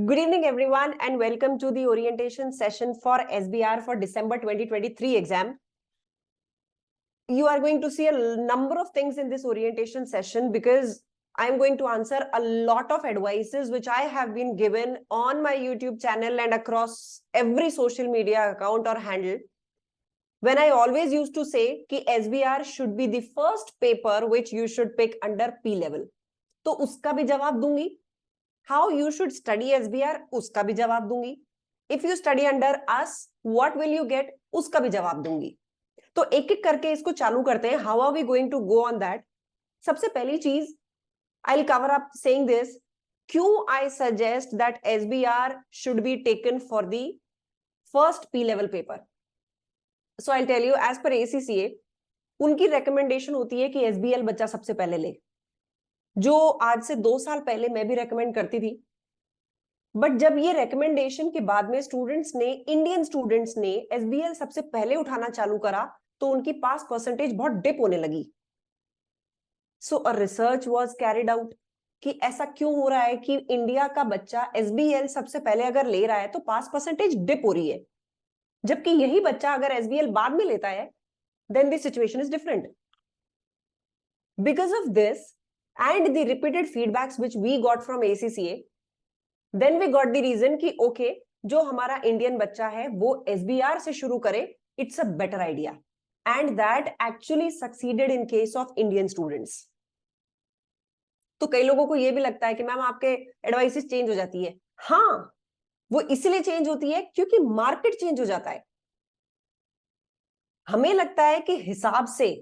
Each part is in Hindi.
Good evening, everyone, and welcome to the orientation session for SBR for December 2023 exam. You are going to see a number of things in this orientation session because I'm going to answer a lot of advices which I have been given on my YouTube channel and across every social media account or handle. When I always used to say कि SBR should be the first paper which you should pick under P level. तो उसका भी जवाब दूंगी. How you should study SBR, उसका भी जवाब दूंगी. If you study under us, what will you get? उसका भी जवाब दूंगी. तो एक एक करके इसको चालू करते हैं. How are we going to go on that? सबसे पहली चीज, I'll cover up saying this. क्यों I suggest that SBR should be taken for the first P level paper? So I'll tell you, as per ACCA, उनकी recommendation होती है कि SBL बच्चा सबसे पहले ले. जो आज से 2 साल पहले मैं भी रेकमेंड करती थी, बट जब ये रेकमेंडेशन के बाद में स्टूडेंट्स ने, इंडियन स्टूडेंट्स ने एसबीएल सबसे पहले उठाना चालू करा तो उनकी पास परसेंटेज बहुत डिप होने लगी. So a research was carried out कि ऐसा क्यों हो रहा है कि इंडिया का बच्चा एसबीएल सबसे पहले अगर ले रहा है तो पास परसेंटेज डिप हो रही है, जबकि यही बच्चा अगर एसबीएल बाद में लेता है then the situation is different. Because of this and the repeated feedbacks which we got from ACCA, then we got the reason कि okay, जो हमारा इंडियन बच्चा है वो SBR से शुरू करे, it's a better idea, and that actually succeeded in case of Indian students. तो कई लोगों को ये भी लगता है कि मैम आपके एडवाइसेस चेंज हो जाती है. हाँ, वो इसलिए चेंज होती है क्योंकि मार्केट चेंज हो जाता है. हमें लगता है कि हिसाब से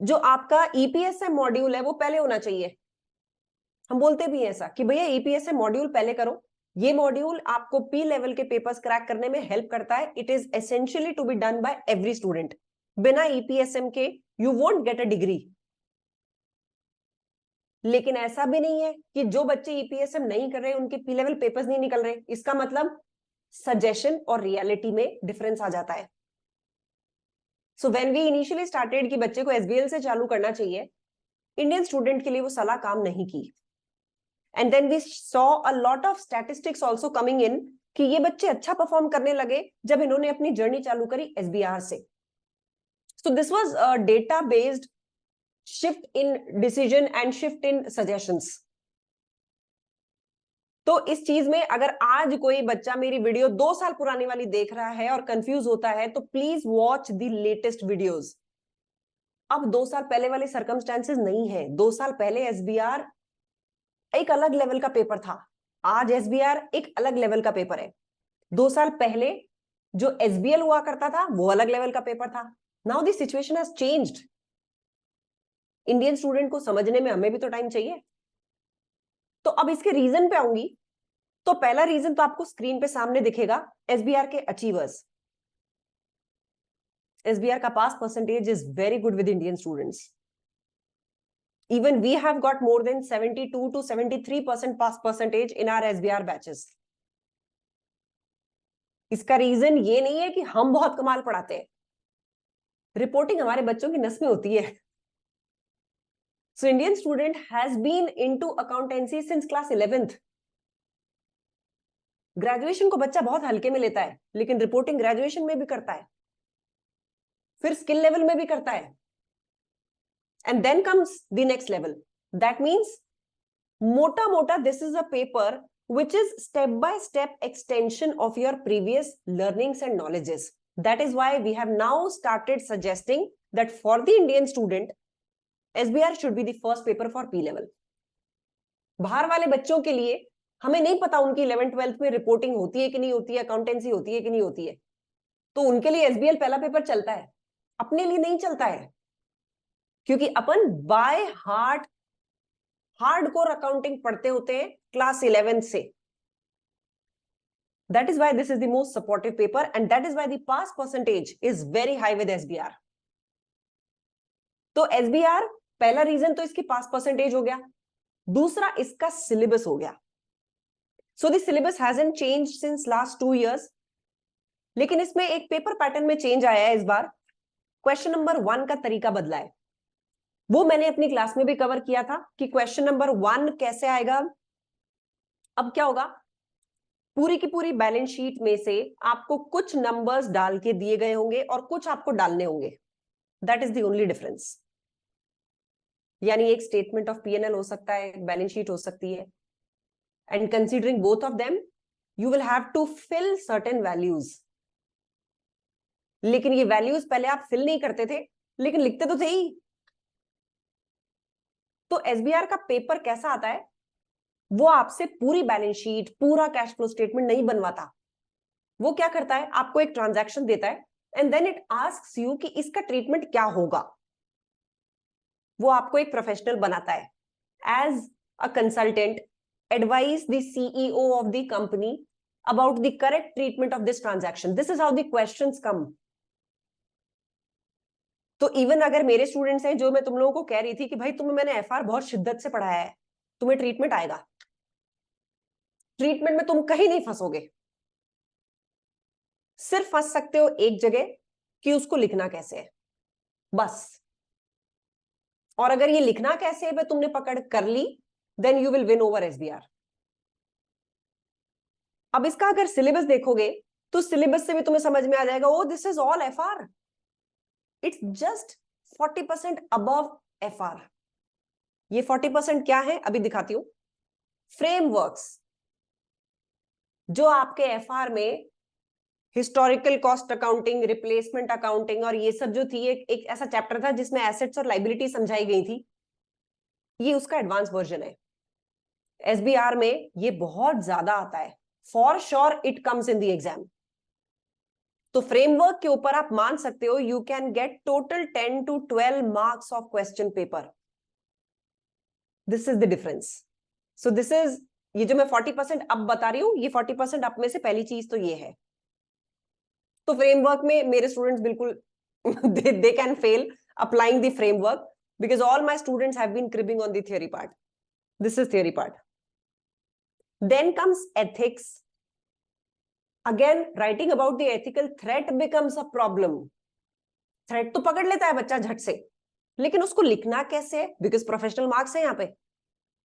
जो आपका ईपीएसएम मॉड्यूल है वो पहले होना चाहिए. हम बोलते भी हैं ऐसा कि भैया ईपीएसएम मॉड्यूल पहले करो, ये मॉड्यूल आपको पी लेवल के पेपर्स क्रैक करने में हेल्प करता है. It is essentially to be done by every student. बिना ईपीएसएम के you won't get a degree. लेकिन ऐसा भी नहीं है कि जो बच्चे ईपीएसएम नहीं कर रहे उनके पी लेवल पेपर्स नहीं निकल रहे. इसका मतलब सजेशन और रियलिटी में डिफरेंस आ जाता है. So when we initially started कि बच्चे को एसबीएल से चालू करना चाहिए, इंडियन स्टूडेंट के लिए वो सलाह काम नहीं की. And then we saw a lot of statistics also coming in कि ये बच्चे अच्छा परफॉर्म करने लगे जब इन्होंने अपनी जर्नी चालू करी एसबीआर से. So this was a data based shift in decision and shift in suggestions. तो इस चीज में अगर आज कोई बच्चा मेरी वीडियो 2 साल पुरानी वाली देख रहा है और कंफ्यूज होता है तो please watch the latest videos. अब 2 साल पहले वाले सर्कमस्टेंसेस नहीं है. 2 साल पहले एसबीआर एक अलग लेवल का पेपर था, आज एसबीआर एक अलग लेवल का पेपर है. 2 साल पहले जो एसबीएल हुआ करता था वो अलग लेवल का पेपर था. Now the situation has changed. Indian student को समझने में हमें भी तो टाइम चाहिए. तो अब इसके रीजन पे आऊंगी. तो पहला रीजन तो आपको स्क्रीन पे सामने दिखेगा, एसबीआर के अचीवर्स. एसबीआर का pass percentage is very good with Indian students. Even we have got more than 72 to 73% pass percentage in our SBR batches. इसका रीजन ये नहीं है कि हम बहुत कमाल पढ़ाते हैं. रिपोर्टिंग हमारे बच्चों की नस में होती है. So Indian student has been into accountancy since class 11th. Graduation को बच्चा बहुत हल्के में लेता है, लेकिन रिपोर्टिंग ग्रेजुएशन में भी करता है, फिर स्किल लेवल में भी करता है. And then comes the next level. That means mota this is a paper which is step by step extension of your previous learnings and knowledges. That is why we have now started suggesting that for the Indian student SBR should be the first paper for P level. बाहर वाले बच्चों के लिए हमें नहीं पता उनकी 11th 12th में रिपोर्टिंग होती है कि नहीं होती है, अकाउंटेंसी होती है कि नहीं होती है. तो उनके लिए एसबीएल पहला पेपर चलता है, अपने लिए नहीं चलता है, क्योंकि अपन बाय हार्ट हार्डकोर अकाउंटिंग पढ़ते होते हैं क्लास 11 से. That is why this is the most supportive paper and that is why the pass percentage is very high with SBR. तो SBR पहला रीजन तो इसकी पास परसेंटेज हो गया. दूसरा इसका सिलेबस हो गया. So the syllabus hasn't changed since last 2 years. लेकिन इसमें एक पेपर पैटर्न में चेंज आया है इस बार. क्वेश्चन नंबर 1 का तरीका बदला है. वो मैंने अपनी क्लास में भी कवर किया था कि क्वेश्चन नंबर 1 कैसे आएगा. अब क्या होगा, पूरी की पूरी बैलेंस शीट में से आपको कुछ नंबर्स डाल के दिए गए होंगे और कुछ आपको डालने होंगे. That is the only difference. यानी एक स्टेटमेंट ऑफ पीएनएल हो सकता है, एक बैलेंस शीट हो सकती है, and considering both of them you will have to fill certain values. लेकिन ये वैल्यूज पहले आप फिल नहीं करते थे, लेकिन लिखते तो थे ही. तो एसबीआर का पेपर कैसा आता है, वो आपसे पूरी बैलेंस शीट, पूरा कैश फ्लो स्टेटमेंट नहीं बनवाता. वो क्या करता है, आपको एक ट्रांजैक्शन देता है and then it asks you कि इसका ट्रीटमेंट क्या होगा. वो आपको एक प्रोफेशनल बनाता है. As a consultant, advise the CEO of the company about the correct treatment of this transaction. This is how the questions come. तो इवन अगर मेरे स्टूडेंट्स हैं, जो मैं तुम लोगों को कह रही थी कि भाई तुम्हें मैंने एफआर बहुत शिद्दत से पढ़ाया है, तुम्हें ट्रीटमेंट आएगा, ट्रीटमेंट में तुम कहीं नहीं फंसोगे. सिर्फ फंस सकते हो एक जगह कि उसको लिखना कैसे है, बस. और अगर ये लिखना कैसे है तुमने पकड़ कर ली, then you will win over SBR. अब इसका अगर सिलेबस देखोगे तो सिलेबस से भी तुम्हें समझ में आ जाएगा, oh this is all FR. It's just 40% above FR. ये 40% क्या है अभी दिखाती हूं. फ्रेमवर्क्स, जो आपके एफआर में historical cost accounting, replacement accounting और ये सब जो थी, एक ऐसा चैप्टर था जिसमें एसेट्स और लाइबिलिटी समझाई गई थी, ये उसका एडवांस वर्जन है. एसबीआर में ये बहुत ज्यादा आता है. For sure it comes in the exam. तो फ्रेमवर्क के ऊपर आप मान सकते हो you can get total 10 to 12 marks of question paper. This is the difference. So this is, ये जो मैं 40% अब बता रही हूं, ये 40% अब में से पहली चीज तो ये है. तो फ्रेमवर्क में मेरे स्टूडेंट्स बिल्कुल they can fail applying the framework because all my students have been cribbing on the theory part. This is theory part. Then comes ethics. Again, writing about the ethical threat becomes a problem. Threat तो पकड़ लेता है बच्चा झट से, लेकिन उसको लिखना कैसे है, बिकॉज प्रोफेशनल मार्क्स है यहाँ पे.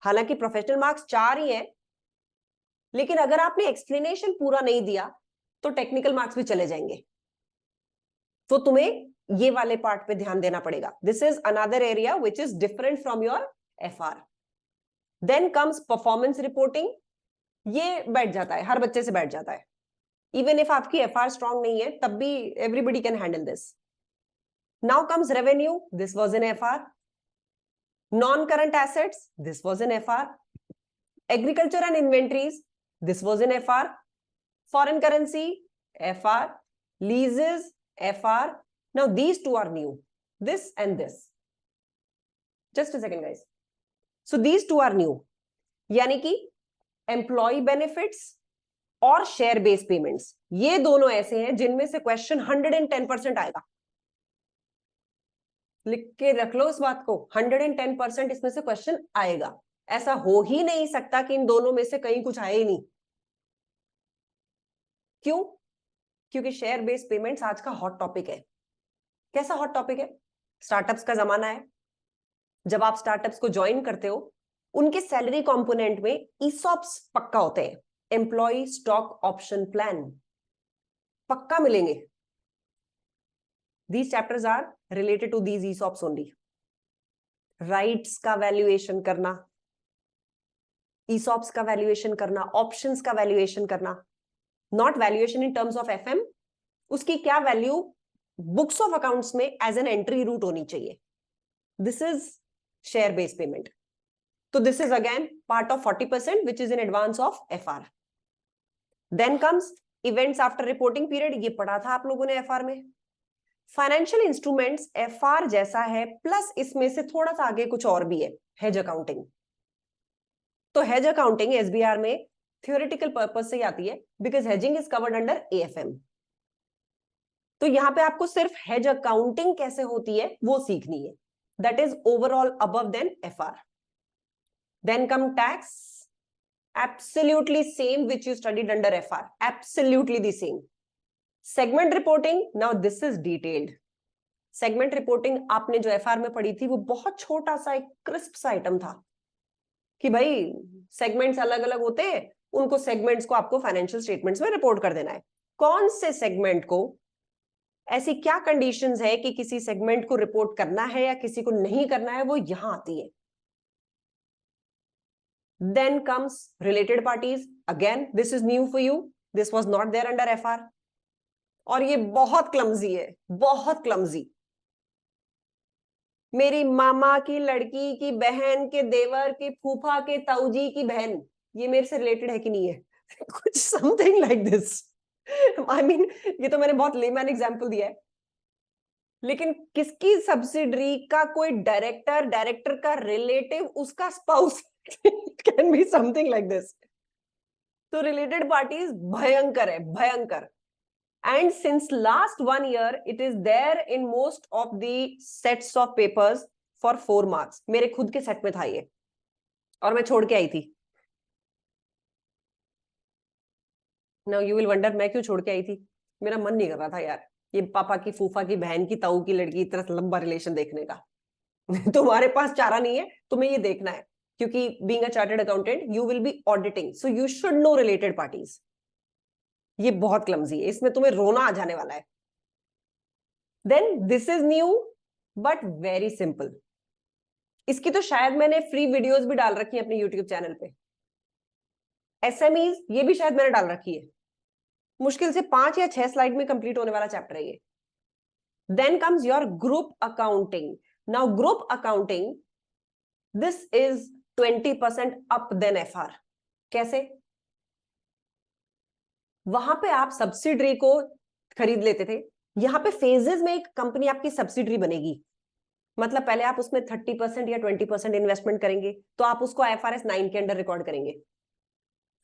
हालांकि प्रोफेशनल मार्क्स 4 ही है, लेकिन अगर आपने एक्सप्लेनेशन पूरा नहीं दिया तो टेक्निकल मार्क्स भी चले जाएंगे. तो तुम्हें ये वाले पार्ट पे ध्यान देना पड़ेगा. This is another area which is different from your FR. Then comes performance reporting. ये बैठ जाता है, हर बच्चे से बैठ जाता है. इवन इफ आपकी एफआर स्ट्रांग नहीं है तब भी everybody can handle this. Now comes revenue. This was in FR. Non current assets. This was in FR. Agriculture and inventories. This was in FR. Foreign currency, FR. लीजेस, FR. Now these two are new. This and this. Just a second, guys. So these two are new. यानी कि एम्प्लॉय बेनिफिट्स और शेयर बेस्ड पेमेंट्स, ये दोनों ऐसे हैं जिनमें से क्वेश्चन 110% आएगा. लिख के रख लो इस बात को, 110% इसमें से क्वेश्चन आएगा. ऐसा हो ही नहीं सकता कि इन दोनों में से कहीं कुछ आए ही नहीं. क्यों? क्योंकि शेयर बेस्ड पेमेंट्स आज का हॉट टॉपिक है. कैसा हॉट टॉपिक है? स्टार्टअप्स का जमाना है. जब आप स्टार्टअप्स को ज्वाइन करते हो, उनके सैलरी कंपोनेंट में ईसॉप्स पक्का होते हैं. एम्प्लॉय स्टॉक ऑप्शन प्लान पक्का मिलेंगे. These chapters are related to these ESOPs only. Rights का वैल्यूएशन करना, ईसॉप्स का वैल्यूएशन करना, ऑप्शंस का वैल्यूएशन करना. Not valuation in terms of FM. उसकी क्या वैल्यू बुक्स ऑफ अकाउंट्स में एज एन एंट्री रूट होनी चाहिए. This is share based payment. तो this is again part of 40% which is in advance of FR. Then comes events after reporting period. ये पढ़ा था आप लोगों ने एफआर में. फाइनेंशियल इंस्ट्रूमेंट्स एफआर जैसा है, प्लस इसमें से थोड़ा सा आगे कुछ और भी है, हेज अकाउंटिंग. तो हेज अकाउंटिंग एसबीआर में थ्योरेटिकल पर्पस से ही आती है, because hedging is covered under AFM. तो यहां पे आपको सिर्फ हेज अकाउंटिंग कैसे होती है वो सीखनी है. That is overall above than FR. Then come tax. Absolutely same which you studied under FR, absolutely the same. Segment reporting, now this is detailed. Segment reporting आपने जो एफआर में पढ़ी थी वो बहुत छोटा सा एक क्रिस्प सा आइटम था कि भाई सेगमेंट्स अलग अलग होते हैं, उनको सेगमेंट्स को आपको फाइनेंशियल स्टेटमेंट्स में रिपोर्ट कर देना है। कौन से सेगमेंट को, ऐसी क्या कंडीशंस है कि किसी सेगमेंट को रिपोर्ट करना है या किसी को नहीं करना है, वो यहां आती है। Then comes related parties. Again, this is new for you. This was not there under FR. और ये बहुत क्लमजी है, बहुत क्लमजी। मेरी मामा की लड़की की बहन के देवर के फूफा के ताऊजी की बहन, ये मेरे से रिलेटेड है कि नहीं है? कुछ something like this. I mean, ये तो मैंने बहुत लेमैन एग्जांपल दिया है, लेकिन किसकी सब्सिडरी का कोई डायरेक्टर, डायरेक्टर का रिलेटिव, उसका spouse can be something like this. तो रिलेटेड पार्टीज भयंकर है, भयंकर। And since last 1 year it is there in most of the sets of papers for 4 marks. मेरे खुद के सेट में था ये, और मैं छोड़ के आई थी। Now you will wonder मैं क्यों छोड़ के आई थी? मेरा मन नहीं कर रहा था यार, ये पापा की फूफा की बहन की ताऊ की लड़की इतना लंबा रिलेशन देखने का। तुम्हारे पास चारा नहीं है, तुम्हें ये देखना है, क्योंकि being a chartered accountant you will B auditing, so you should know related parties. ये बहुत क्लमजी है, इसमें तुम्हें रोना आ जाने वाला है। Then this is new but very simple. इसकी तो शायद मैंने फ्री वीडियोस भी डाल रखी है अपने यूट्यूब चैनल पे। एसएमईज, ये भी शायद मैंने डाल रखी है। मुश्किल से 5 या 6 स्लाइड में कंप्लीट होने वाला चैप्टर है ये। Then comes your group accounting. Now group accounting, this is 20% up than FR. कैसे? वहां पे आप सब्सिडरी को खरीद लेते थे, यहां पे फेजेस में एक कंपनी आपकी सब्सिडरी बनेगी। मतलब पहले आप उसमें 30% या 20% इन्वेस्टमेंट करेंगे, तो आप उसको IFRS 9 के अंडर रिकॉर्ड करेंगे।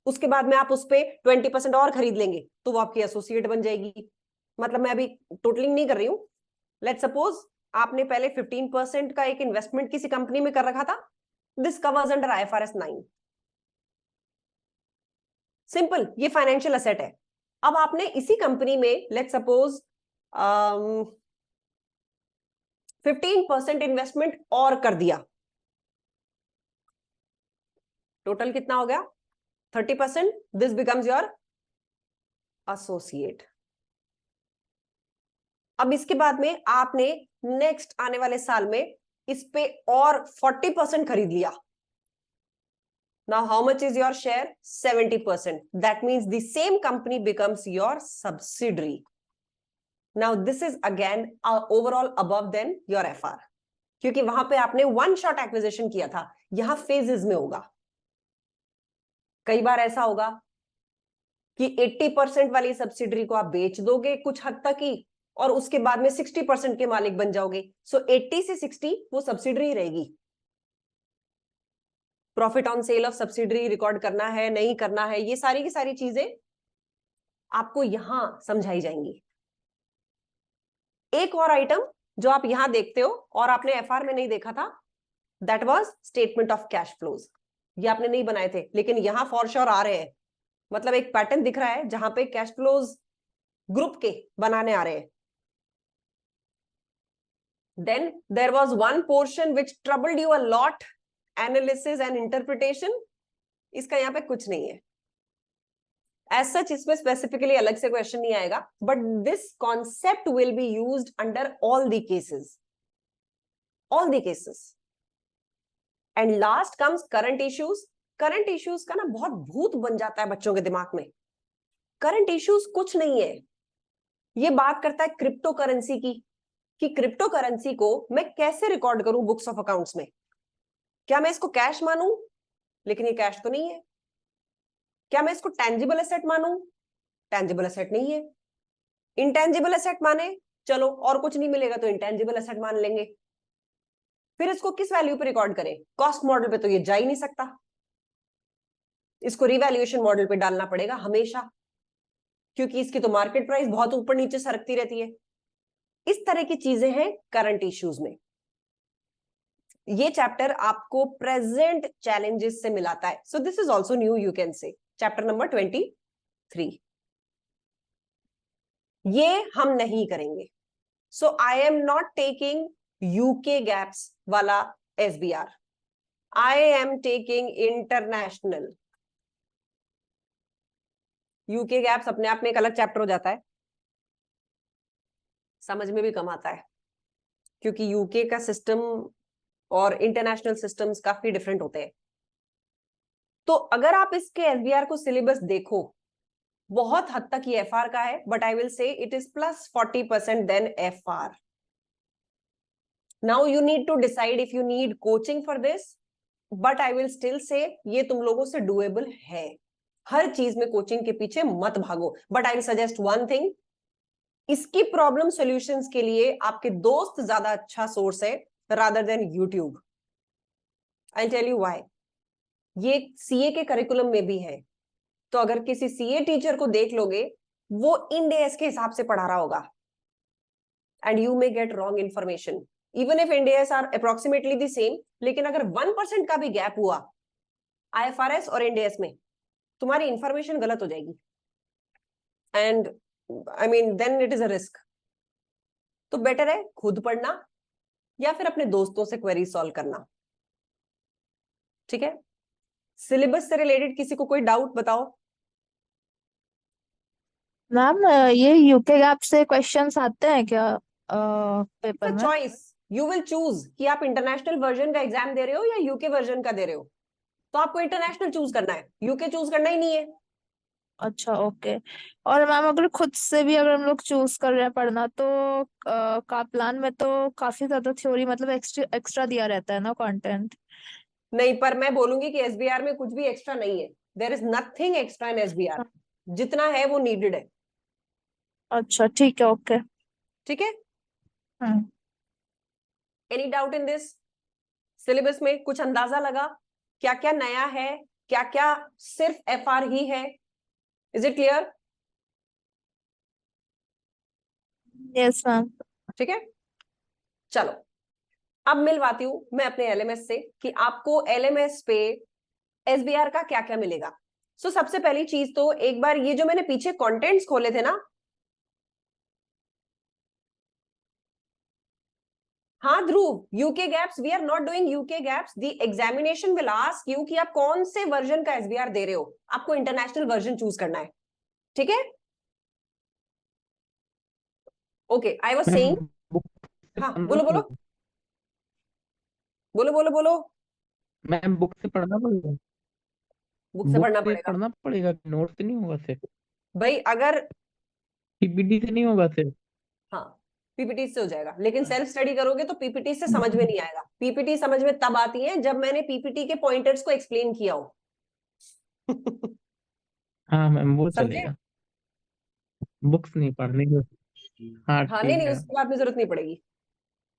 उसके बाद में आप उस पे 20% और खरीद लेंगे, तो वो आपकी एसोसिएट बन जाएगी। मतलब मैं अभी टोटलिंग नहीं कर रही हूं। लेट्स सपोज आपने पहले 15% का एक इन्वेस्टमेंट किसी कंपनी में कर रखा था, this covers under IFRS 9। Simple, ये फाइनेंशियल असेट है। अब आपने इसी कंपनी में लेट्स सपोज 15% इन्वेस्टमेंट और कर दिया, टोटल कितना हो गया? 30%। This becomes your associate. अब इसके बाद में आपने नेक्स्ट आने वाले साल में इस पे और 40% खरीद लिया। Now how much is your share? 70%। That means the same company becomes your subsidiary. Now this is again overall above than your FR, क्योंकि वहां पे आपने वन शॉट एक्विजिशन किया था, यहां फेजेस में होगा। कई बार ऐसा होगा कि 80% वाली सब्सिडरी को आप बेच दोगे कुछ हद तक ही, और उसके बाद में 60% के मालिक बन जाओगे। सो 80 से 60 वो सब्सिडरी रहेगी। Profit on sale of subsidiary record करना है, नहीं करना है, ये सारी की सारी चीजें आपको यहां समझाई जाएंगी। एक और आइटम जो आप यहां देखते हो और आपने एफआर में नहीं देखा था, that was statement of cash flows. ये आपने नहीं बनाए थे, लेकिन यहां फॉर श्योर आ रहे हैं। मतलब एक पैटर्न दिख रहा है जहां पे कैश फ्लोज ग्रुप के बनाने आ रहे हैं। Then there was one portion which troubled you a lot, analysis and interpretation. इसका यहाँ पे कुछ नहीं है एज सच, इसमें स्पेसिफिकली अलग से क्वेश्चन नहीं आएगा, but this concept will be used under all the cases, all the cases. And last comes current issues. Current issues का ना बहुत भूत बन जाता है बच्चों के दिमाग में। करंट इश्यूज कुछ नहीं है, ये बात करता है क्रिप्टो करेंसी की, कि क्रिप्टो करेंसी को मैं कैसे रिकॉर्ड करूं बुक्स ऑफ अकाउंट्स में। क्या मैं इसको कैश मानूं? लेकिन ये कैश तो नहीं है। क्या मैं इसको टेंजिबल एसेट मानूं? टेंजिबल एसेट नहीं है। इंटेंजिबल एसेट माने, चलो और कुछ नहीं मिलेगा तो इंटेंजिबल एसेट मान लेंगे। फिर इसको किस वैल्यू पे रिकॉर्ड करें? कॉस्ट मॉडल पे तो ये जा ही नहीं सकता, इसको रिवैल्यूएशन मॉडल पे डालना पड़ेगा हमेशा, क्योंकि इसकी तो मार्केट प्राइस बहुत ऊपर नीचे सरकती रहती है। इस तरह की चीजें हैं करंट इश्यूज में। ये चैप्टर आपको प्रेजेंट चैलेंजेस से मिलाता है। So this is also new, you can say chapter number 23। ये हम नहीं करेंगे। So I am not taking UK GAAPs वाला SBR. I am taking international. UK GAAPs अपने आप में एक अलग चैप्टर हो जाता है, समझ में भी कम आता है, क्योंकि यूके का सिस्टम और इंटरनेशनल सिस्टम्स काफी डिफरेंट होते हैं। तो अगर आप इसके एसबीआर को सिलेबस देखो, बहुत हद तक ये एफआर का है, but I will say it is plus 40% than FR. Now you need to decide if you need coaching for this, but I will still say ये तुम लोगों से डुएबल है। हर चीज में कोचिंग के पीछे मत भागो, but I will suggest one thing, इसकी प्रॉब्लम सॉल्यूशंस के लिए आपके दोस्त ज्यादा अच्छा सोर्स है rather than YouTube. I tell you why. ये सीए के करिकुलम में भी है, तो अगर किसी सीए टीचर को देख लोगे, वो इंड एएस के हिसाब से पढ़ा रहा होगा, and you may get wrong information even if Ind AS are approximately the same. लेकिन अगर 1% का भी गैप हुआ आईएफआरएस और इंड एएस में, तुम्हारी इंफॉर्मेशन गलत हो जाएगी, and I mean then it is a risk. तो बेटर है खुद पढ़ना या फिर अपने दोस्तों से क्वेरी सॉल्व करना। ठीक है, सिलेबस से रिलेटेड किसी को कोई डाउट बताओ। मैम ये यूके गैप से क्वेश्चंस आते हैं क्या पेपर में? चॉइस, यू विल चूज कि आप इंटरनेशनल वर्जन का एग्जाम दे रहे हो या यूके वर्जन का दे रहे हो। तो आपको इंटरनेशनल चूज करना है, यूके चूज करना ही नहीं है। अच्छा ओके। और मैम अगर खुद से भी अगर हम लोग चूज कर रहे हैं पढ़ना तो काप्लान में तो काफी ज्यादा थ्योरी मतलब एक्स्ट्रा एक्स्ट्रा दिया रहता है ना कंटेंट। नहीं, पर मैं बोलूंगी कि एसबीआर में कुछ भी एक्स्ट्रा नहीं है। There is nothing extra in SBR, जितना है वो नीडेड है। अच्छा ठीक है ओके। ठीक है, हम्म। Any doubt in this? Syllabus में कुछ अंदाजा लगा क्या क्या नया है, क्या क्या सिर्फ एफआर ही है? Is it clear? Yes ma'am. ठीक है, चलो अब मिलवाती हूं मैं अपने एलएमएस से कि आपको एलएमएस पे एसबीआर का क्या क्या मिलेगा। सबसे पहली चीज तो एक बार ये जो मैंने पीछे कंटेंट्स खोले थे ना, हाँ Dhruv, UK GAAPs we are not doing UK GAAPs, the examination will ask you कि आप कौन से वर्जन का एसबीआर दे रहे हो, आपको इंटरनेशनल वर्जन चूज करना है। ठीक है, okay, I was ma'am saying. Book से हाँ पढ़ना बोलो बोलो पड़ेगा। बोलो बोलो बोलो। मैम बुक से पढ़ना पड़ेगा। बुक से बुक पढ़ना से पड़ेगा पढ़ना पड़ेगा, नोट से नहीं होगा सिर्फ। भाई, अगर पीपीटी से नहीं होगा सिर्फ। हाँ पीपीटी से हो जाएगा, लेकिन सेल्फ स्टडी करोगे तो पीपीटी से समझ में नहीं आएगा। पीपीटी समझ में तब आती है जब मैंने पीपीटी के पॉइंटर्स को एक्सप्लेन किया हो। हाँ मैम वो समझे? चलेगा, बुक्स नहीं पढ़नी है। हाँ हाँ नहीं ठीक नहीं, है। उसके बाद में जरूरत नहीं पड़ेगी।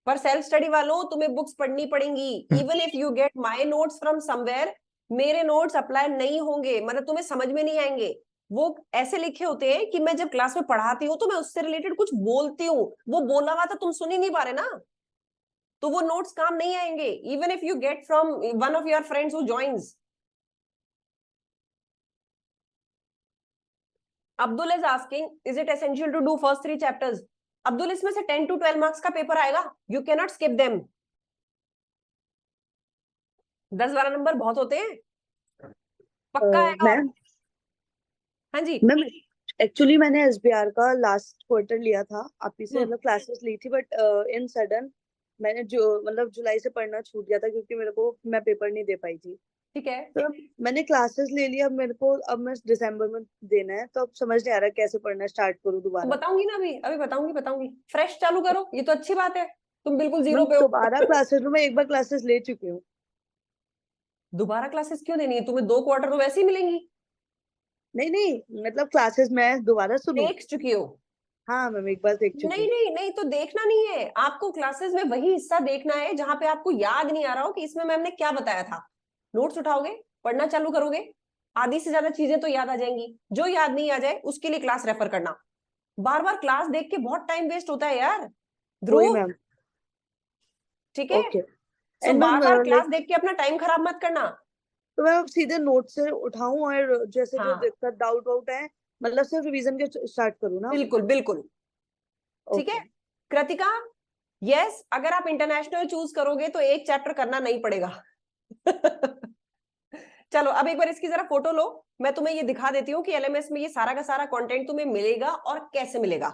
पर सेल्फ स्टडी वालों तुम्हें बुक्स पढ़नी पड़ेंगी, even if you gate my notes from somewhere. मेरे नोट्स अप्लाई नहीं होंगे, मतलब तुम्हें समझ में नहीं आएंगे। वो ऐसे लिखे होते हैं कि मैं जब क्लास में पढ़ाती हूँ तो मैं उससे रिलेटेड कुछ बोलती हूँ, वो बोला हुआ था तुम सुन ही नहीं पा रहे ना, तो वो नोट्स काम नहीं आएंगे even if you get from one of your friends who joins. Abdul is asking is it essential to do first 3 chapters? Abdul, इसमें से 10 to 12 मार्क्स का पेपर आएगा, you can not skip them. 10-12 नंबर बहुत होते हैं, पक्का आएगा। और मैम हाँ जी, मैम एक्चुअली मैंने एसबीआर का लास्ट क्वार्टर लिया था, आप ही से मतलब हम्म, क्लासेस ली थी, बट इन सडन मैंने जो मतलब जुलाई से पढ़ना छूट गया था क्योंकि मेरे को मैं पेपर नहीं दे पाई थी। ठीक है, तो मैंने क्लासेस ले ली, अब मेरे को अब मैं दिसंबर में देना है, तो अब समझ नहीं आ रहा कैसे पढ़ना स्टार्ट करूँ तो दोबारा। बताऊंगी ना, अभी अभी बताऊंगी फ्रेश चालू करो, ये तो अच्छी बात है, तुम बिल्कुल जीरो मैम पे हो। दोबारा क्लासेस में, मैं एक बार क्लासेस ले चुकी हूँ। दोबारा क्लासेस क्यों देनी है तुम्हें? 2 क्वार्टर तो वैसे ही मिलेंगी, नहीं नहीं, मतलब क्लासेस मैं दोबारा सुनूं। देख चुकी हो। हाँ मैम एक बार देख चुकी नहीं हूँ। नहीं नहीं, तो देखना नहीं है आपको, क्लासेस में वही हिस्सा देखना है जहां पे आपको याद नहीं आ रहा हो कि इसमें मैम ने क्या बताया था। नोट्स उठाओगे, पढ़ना चालू करोगे, आधी से ज्यादा चीजें तो याद आ जाएंगी। जो याद नहीं आ जाए उसके लिए क्लास रेफर करना। बार बार क्लास देख के बहुत टाइम वेस्ट होता है यार वही ध्रुव। मैम। ठीक है, okay. So and ma'am bar bar class like, देख के अपना टाइम खराब मत करना। तो मैं अब सीधे नोट से उठाऊं और जैसे जो हाँ दिक्कत डाउट वाउट है, मतलब सिर्फ रिवीजन के स्टार्ट करूँ ना। बिल्कुल बिल्कुल। ठीक है, ओके। कृतिका, यस, अगर आप इंटरनेशनल चूज करोगे तो एक चैप्टर करना नहीं पड़ेगा। चलो अब एक बार इसकी जरा फोटो लो, मैं तुम्हें ये दिखा देती हूँ कि एलएमएस में ये सारा का सारा कंटेंट तुम्हें मिलेगा और कैसे मिलेगा।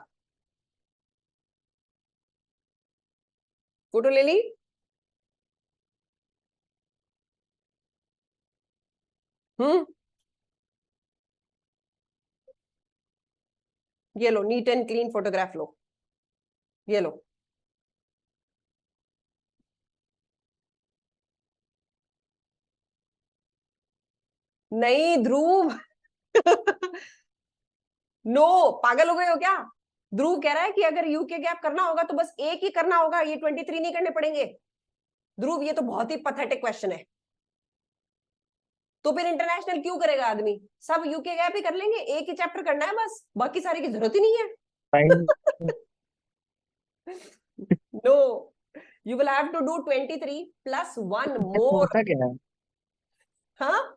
फोटो ले ली? ये लो, नीट एंड क्लीन फोटोग्राफ लो, ये लो। नहीं ध्रुव नो, पागल हो गए हो क्या? ध्रुव कह रहा है कि अगर यूके गैप करना होगा तो बस एक ही करना होगा, ये 23 नहीं करने पड़ेंगे। ध्रुव ये तो बहुत ही पथेटिक क्वेश्चन है। तो फिर इंटरनेशनल क्यों करेगा आदमी? सब यूके गैप ही कर लेंगे, एक ही चैप्टर करना है बस, बाकी सारी की जरूरत ही नहीं है। Time no, you will have to do 23 plus 1 more. होता क्या है? हाँ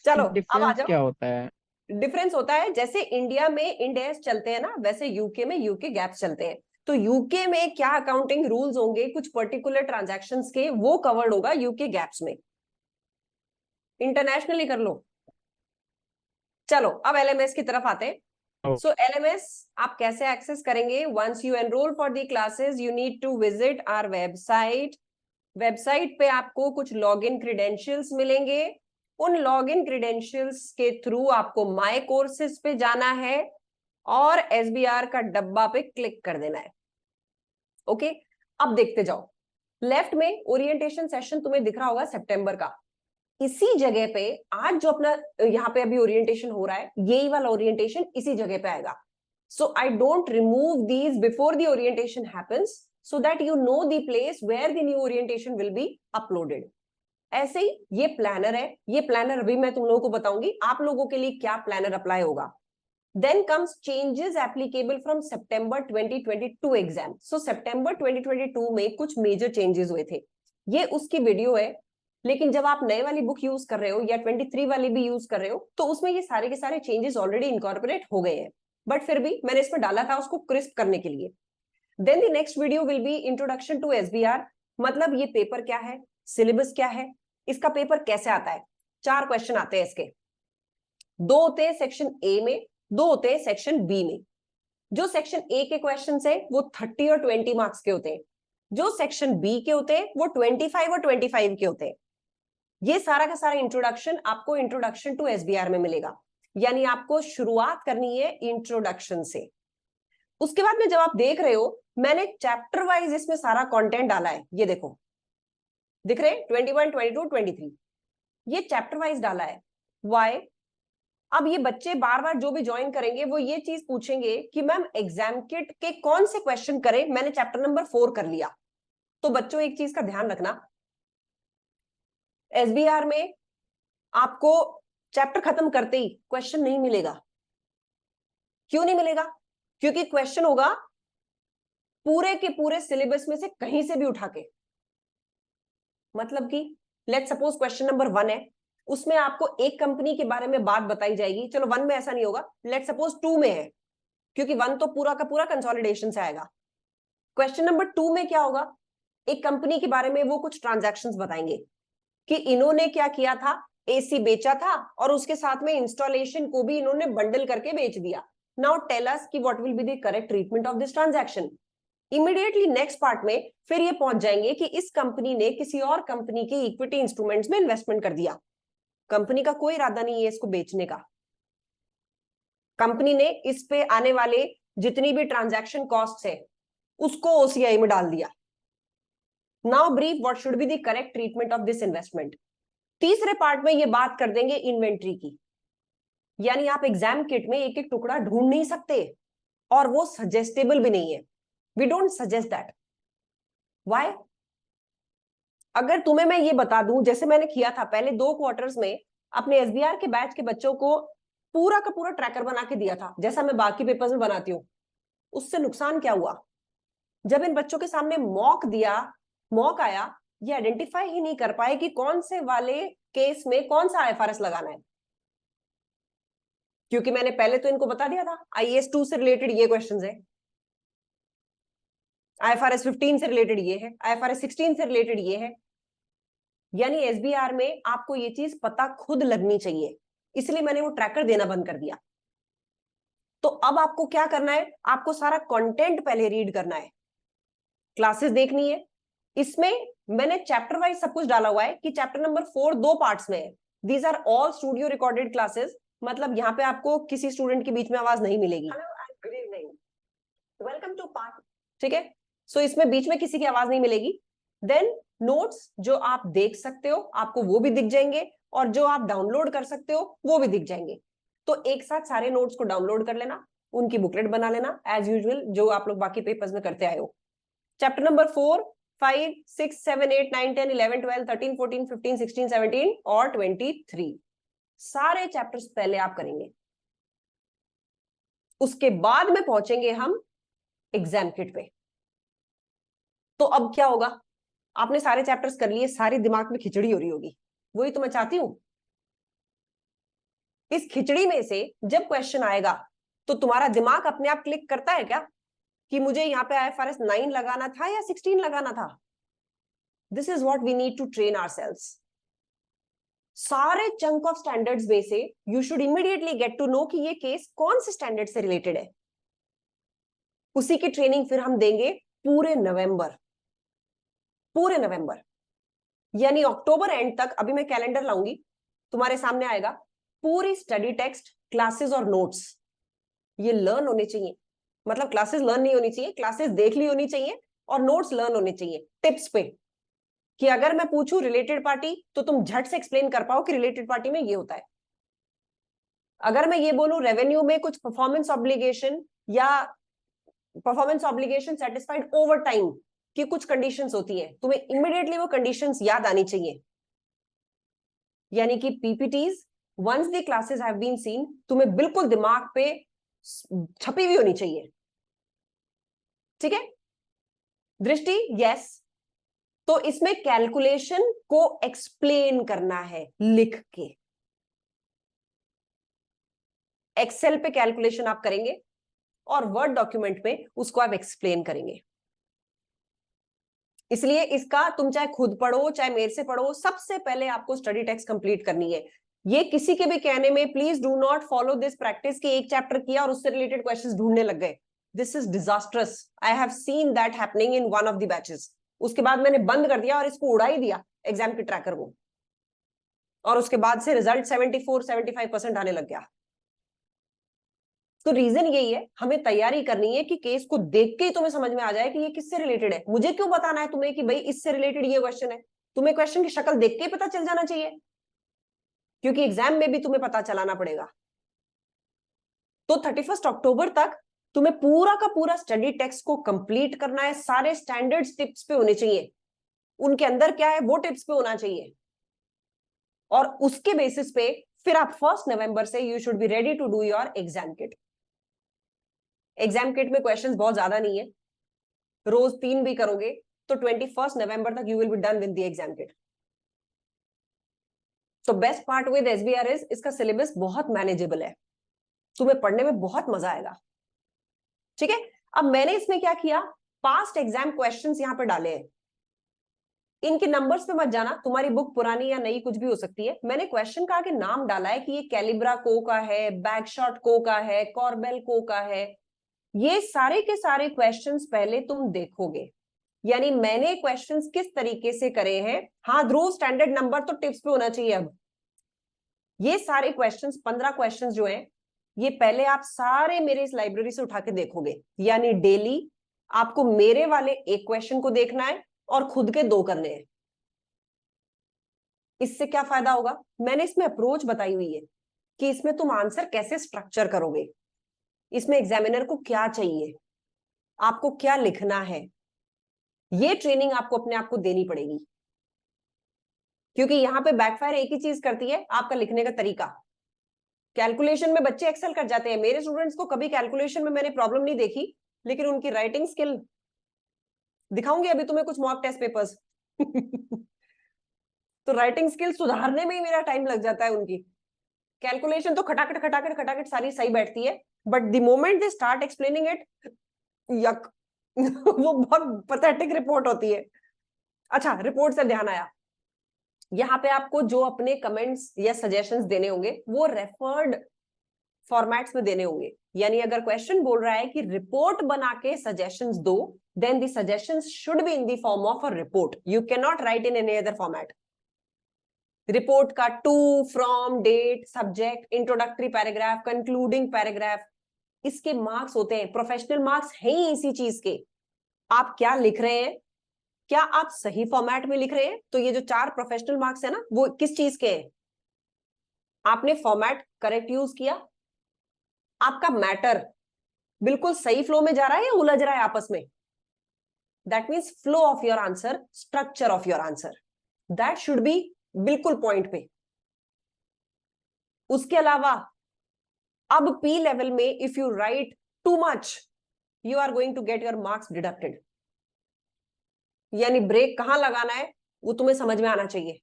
चलो अब आ डिफरेंस जाओ। क्या होता है? डिफरेंस होता है, जैसे इंडिया में इंड एस चलते हैं ना, वैसे यूके में यूके गैप्स चलते हैं। तो यूके में क्या अकाउंटिंग रूल्स होंगे कुछ पर्टिकुलर ट्रांजैक्शंस के, वो कवर्ड होगा यूके गैप्स में। इंटरनेशनली कर लो। चलो अब एलएमएस की तरफ आते हैं। Okay. सो एलएमएस आप कैसे एक्सेस करेंगे? Once you enroll for the classes you need to visit our website. Website पे आपको कुछ लॉगिन क्रेडेंशियल्स मिलेंगे। उन लॉगिन क्रेडेंशियल्स के थ्रू आपको माय कोर्सेज पे जाना है और एसबीआर का डब्बा पे क्लिक कर देना है। ओके अब देखते जाओ। लेफ्ट में ओरिएंटेशन सेशन तुम्हें दिख रहा होगा सितंबर का। इसी जगह पे आज जो अपना यहाँ पे अभी ओरिएंटेशन हो रहा है, यही वाला ओरिएंटेशन इसी जगह पे आएगा। So I don't remove these before the orientation happens, so that you know the place where the new orientation will be uploaded. ऐसे ही ये प्लानर है, ये प्लानर अभी मैं तुम लोगों को बताऊंगी आप लोगों के लिए क्या प्लानर अप्लाई होगा। Then comes changes applicable from September 2022 exam. So सितंबर 2022 में कुछ मेजर चेंजेस हुए थे, ये उसकी वीडियो है। लेकिन जब आप नए वाली बुक यूज कर रहे हो या 23 वाली भी यूज कर रहे हो तो उसमें ये सारे के सारे चेंजेस ऑलरेडी इनकॉर्पोरेट हो गए हैं, बट फिर भी मैंने इसमें डाला था उसको क्रिस्प करने के लिए। Then the next video will be introduction to SBR. मतलब ये पेपर क्या है, सिलेबस क्या है, इसका पेपर कैसे आता है। 4 क्वेश्चन आते हैं इसके, 2 होते हैं सेक्शन ए में, 2 होते हैं सेक्शन बी में। जो सेक्शन ए के क्वेश्चन है वो 30 और 20 मार्क्स के होते हैं, जो सेक्शन बी के होते हैं वो 25 और 25 के होते हैं। ये सारा का सारा इंट्रोडक्शन आपको इंट्रोडक्शन टू एसबीआर में मिलेगा, यानी आपको शुरुआत करनी है इंट्रोडक्शन से। उसके बाद में जब आप देख रहे हो, मैंने चैप्टर वाइज इसमें सारा कंटेंट डाला है, ये देखो दिख रहे 21, 22, 23, ये चैप्टर वाइज डाला है। वाई? अब ये बच्चे बार बार जो भी ज्वाइन करेंगे वो ये चीज पूछेंगे कि मैम एग्जाम किट के कौन से क्वेश्चन करें, मैंने चैप्टर नंबर 4 कर लिया। तो बच्चों एक चीज का ध्यान रखना, एसबीआर में आपको चैप्टर खत्म करते ही क्वेश्चन नहीं मिलेगा। क्यों नहीं मिलेगा? क्योंकि क्वेश्चन होगा पूरे के पूरे सिलेबस में से कहीं से भी उठा के। मतलब कि लेट सपोज क्वेश्चन नंबर 1 है, उसमें आपको एक कंपनी के बारे में बात बताई जाएगी। चलो 1 में ऐसा नहीं होगा, लेट सपोज 2 में है, क्योंकि 1 तो पूरा का पूरा कंसोलिडेशन से आएगा। क्वेश्चन नंबर 2 में क्या होगा, एक कंपनी के बारे में वो कुछ ट्रांजैक्शंस बताएंगे कि इन्होंने क्या किया था, एसी बेचा था और उसके साथ में इंस्टॉलेशन को भी इन्होंने बंडल करके बेच दिया। नाउ टेल अस कि what will be the correct treatment of this transaction. Immediately next part में फिर ये पहुंच जाएंगे कि इस कंपनी ने किसी और कंपनी के इक्विटी इंस्ट्रूमेंट्स में इन्वेस्टमेंट कर दिया। कंपनी का कोई इरादा नहीं है इसको बेचने का, कंपनी ने इस पे आने वाले जितनी भी ट्रांजैक्शन कॉस्ट है उसको ओसीआई में डाल दिया। Now brief what should be the correct treatment of this investment. तीसरे पार्ट में ये बात कर देंगे इन्वेंट्री की, यानी आप एग्जाम किट में एक एक टुकड़ा ढूंढ नहीं सकते और वो सजेस्टेबल भी नहीं है। We don't suggest that. Why? अगर तुम्हें मैं ये बता दूं, जैसे मैंने किया था पहले 2 क्वार्टर्स में अपने एसबीआर के बैच के बच्चों को पूरा का पूरा ट्रैकर बना के दिया था, जैसा मैं बाकी पेपर्स में बनाती हूँ, उससे नुकसान क्या हुआ? जब इन बच्चों के सामने मॉक आया, ये आइडेंटिफाई ही नहीं कर पाए कि कौन से वाले केस में कौन सा आईएफआरएस लगाना है, क्योंकि मैंने पहले तो इनको बता दिया था आईएएस 2 से रिलेटेड ये क्वेश्चंस है। IFRS 15 से रिलेटेड ये है, IFRS 16 से रिलेटेड ये है। यानी SBR में आपको ये चीज पता खुद लगनी चाहिए, इसलिए मैंने वो ट्रैकर देना बंद कर दिया। तो अब आपको क्या करना है, आपको सारा कंटेंट पहले रीड करना है, क्लासेस देखनी है। इसमें मैंने चैप्टर वाइज सब कुछ डाला हुआ है कि चैप्टर नंबर 4 2 पार्ट्स में है। These are all studio recorded classes, मतलब यहाँ पे आपको किसी स्टूडेंट के बीच में आवाज नहीं मिलेगी। Good evening, welcome to part, ठीक है। सो इसमें बीच में किसी की आवाज नहीं मिलेगी। देन नोट्स जो आप देख सकते हो आपको वो भी दिख जाएंगे, और जो आप डाउनलोड कर सकते हो वो भी दिख जाएंगे। तो एक साथ सारे नोट्स को डाउनलोड कर लेना, उनकी बुकलेट बना लेना एज यूजुअल, जो आप लोग बाकी पेपर्स में करते आए हो। चैप्टर नंबर 4 5 6 7 8 9 10 11 12 13 14 15 16 17 और 23 सारे चैप्टर्स पहले आप करेंगे। उसके बाद में पहुंचेंगे हम एग्जाम किट पे। तो अब क्या होगा, आपने सारे चैप्टर्स कर लिए, सारी दिमाग में खिचड़ी हो रही होगी, वही तो मैं चाहती हूं। इस खिचड़ी में से जब क्वेश्चन आएगा तो तुम्हारा दिमाग अपने आप क्लिक करता है क्या कि मुझे यहाँ पे IFRS 9 लगाना था या 16 लगाना था? This is what we need to train ourselves. सारे चंक ऑफ स्टैंडर्ड्स में से you should immediately get to know कि ये केस कौन से स्टैंडर्ड से रिलेटेड है। उसी की ट्रेनिंग फिर हम देंगे पूरे नवंबर, यानी अक्टूबर एंड तक। अभी मैं कैलेंडर लाऊंगी, तुम्हारे सामने आएगा, पूरी स्टडी टेक्स्ट, क्लासेस और नोट्स ये लर्न होने चाहिए। मतलब क्लासेस लर्न नहीं होनी चाहिए, क्लासेस देख ली होनी चाहिए, और नोट्स लर्न होने चाहिए टिप्स पे, कि अगर मैं पूछूं रिलेटेड पार्टी तो तुम झट से एक्सप्लेन कर पाओ कि रिलेटेड पार्टी में ये होता है। अगर मैं ये बोलूं रेवेन्यू में कुछ परफॉर्मेंस ऑब्लिगेशन या performance obligation satisfied over time की कुछ कंडीशंस होती हैं, तुम्हें इमीडिएटली वो कंडीशंस याद आनी चाहिए। यानी कि PPTs once the classes have been seen तुम्हें बिल्कुल दिमाग पे छपी हुई होनी चाहिए, ठीक है। दृष्टि, यस। तो इसमें कैलकुलेशन को एक्सप्लेन करना है लिख के। एक्सेल पे कैलकुलेशन आप करेंगे और वर्ड डॉक्यूमेंट में उसको आप एक्सप्लेन करेंगे। इसलिए इसका तुम चाहे खुद पढ़ो चाहे मेरे से पढ़ो, सबसे पहले आपको स्टडी टेक्स्ट कंप्लीट करनी है। ये किसी के भी कहने में please do not follow this practice कि एक चैप्टर किया और उससे रिलेटेड क्वेश्चंस ढूंढने लग गए। This is disastrous, I have seen that happening in one of the batches. उसके बाद मैंने बंद कर दिया और इसको उड़ा ही दिया एग्जाम के ट्रैकर को, और उसके बाद से रिजल्ट 74-75% आने लग गया। तो रीजन यही है, हमें तैयारी करनी है कि केस को देख के ही तुम्हें समझ में आ जाए कि ये किससे रिलेटेड है। मुझे क्यों बताना है तुम्हें कि भाई इससे रिलेटेड ये क्वेश्चन है, तुम्हें क्वेश्चन की शक्ल देख के ही पता चल जाना चाहिए, क्योंकि एग्जाम में भी तुम्हें पता चलाना पड़ेगा। तो 31 अक्टूबर तक तुम्हें पूरा का पूरा स्टडी टेक्स्ट को कंप्लीट करना है। सारे स्टैंडर्ड्स टिप्स पे होने चाहिए, उनके अंदर क्या है वो टिप्स पे होना चाहिए, और उसके बेसिस पे फिर आप 1 नवंबर से you should be ready to do your exam kit. Exam kit में क्वेश्चंस बहुत ज्यादा नहीं है, रोज 3 भी करोगे तो 21 नवंबर तक you will be done with the exam kit. तो best part with SBR is इसका सिलेबस बहुत मैनेजेबल है, तुम्हें पढ़ने में बहुत मजा आएगा, ठीक है। अब मैंने इसमें क्या किया, पास्ट एग्जाम क्वेश्चंस यहां पर डाले हैं। इनके नंबर्स पे मत जाना, तुम्हारी बुक पुरानी या नई कुछ भी हो सकती है। मैंने क्वेश्चन का आगे नाम डाला है कि ये कैलिब्रा को का है, बैकशॉट को का है, कॉर्बेल को का है। ये सारे के सारे क्वेश्चंस पहले तुम देखोगे, यानी मैंने क्वेश्चंस किस तरीके से करे हैं। हाँ ध्रुव, स्टैंडर्ड नंबर तो टिप्स पे होना चाहिए। अब ये सारे क्वेश्चंस 15 क्वेश्चंस जो हैं, ये पहले आप सारे मेरे इस लाइब्रेरी से उठा के देखोगे। यानी डेली आपको मेरे वाले एक क्वेश्चन को देखना है और खुद के 2 करने हैं। इससे क्या फायदा होगा, मैंने इसमें अप्रोच बताई हुई है कि इसमें तुम आंसर कैसे स्ट्रक्चर करोगे, इसमें एग्जामिनर को क्या चाहिए, आपको क्या लिखना है। ये ट्रेनिंग आपको अपने आप को देनी पड़ेगी, क्योंकि यहां पे बैकफायर एक ही चीज करती है, आपका लिखने का तरीका। कैलकुलेशन में बच्चे एक्सेल कर जाते हैं, मेरे स्टूडेंट्स को कभी कैलकुलेशन में मैंने प्रॉब्लम नहीं देखी, लेकिन उनकी राइटिंग स्किल दिखाऊंगी अभी तुम्हें कुछ मॉक टेस्ट पेपर्स तो राइटिंग स्किल सुधारने में ही मेरा टाइम लग जाता है उनकी। कैलकुलेशन तो खटाखट खटाखट खटाखट सारी सही बैठती है, but the moment they start explaining it, यक, वो बहुत पैथेटिक रिपोर्ट होती है। अच्छा, रिपोर्ट से ध्यान आया, यहाँ पे आपको जो अपने कमेंट्स या सजेशंस देने होंगे वो रेफर्ड फॉर्मेट्स में देने होंगे। यानी अगर क्वेश्चन बोल रहा है कि रिपोर्ट बना के सजेशंस दो, then the suggestions should be in the form of a report. You can not write in any other format. Report का to, from, date, subject, introductory paragraph, concluding paragraph, इसके मार्क्स होते हैं। प्रोफेशनल मार्क्स है ही इसी चीज के। आप क्या लिख रहे हैं, क्या आप सही फॉर्मेट में लिख रहे हैं? तो ये जो 4 प्रोफेशनल मार्क्स है ना, वो किस चीज के हैं? आपने फॉर्मेट करेक्ट यूज किया, आपका मैटर बिल्कुल सही फ्लो में जा रहा है या उलझ रहा है आपस में? That means flow of your answer, structure of your answer, that should be बिल्कुल पॉइंट पे। उसके अलावा अब पी लेवल में if you write too much, you are going to get your marks deducted. यानी ब्रेक कहां लगाना है वो तुम्हें समझ में आना चाहिए।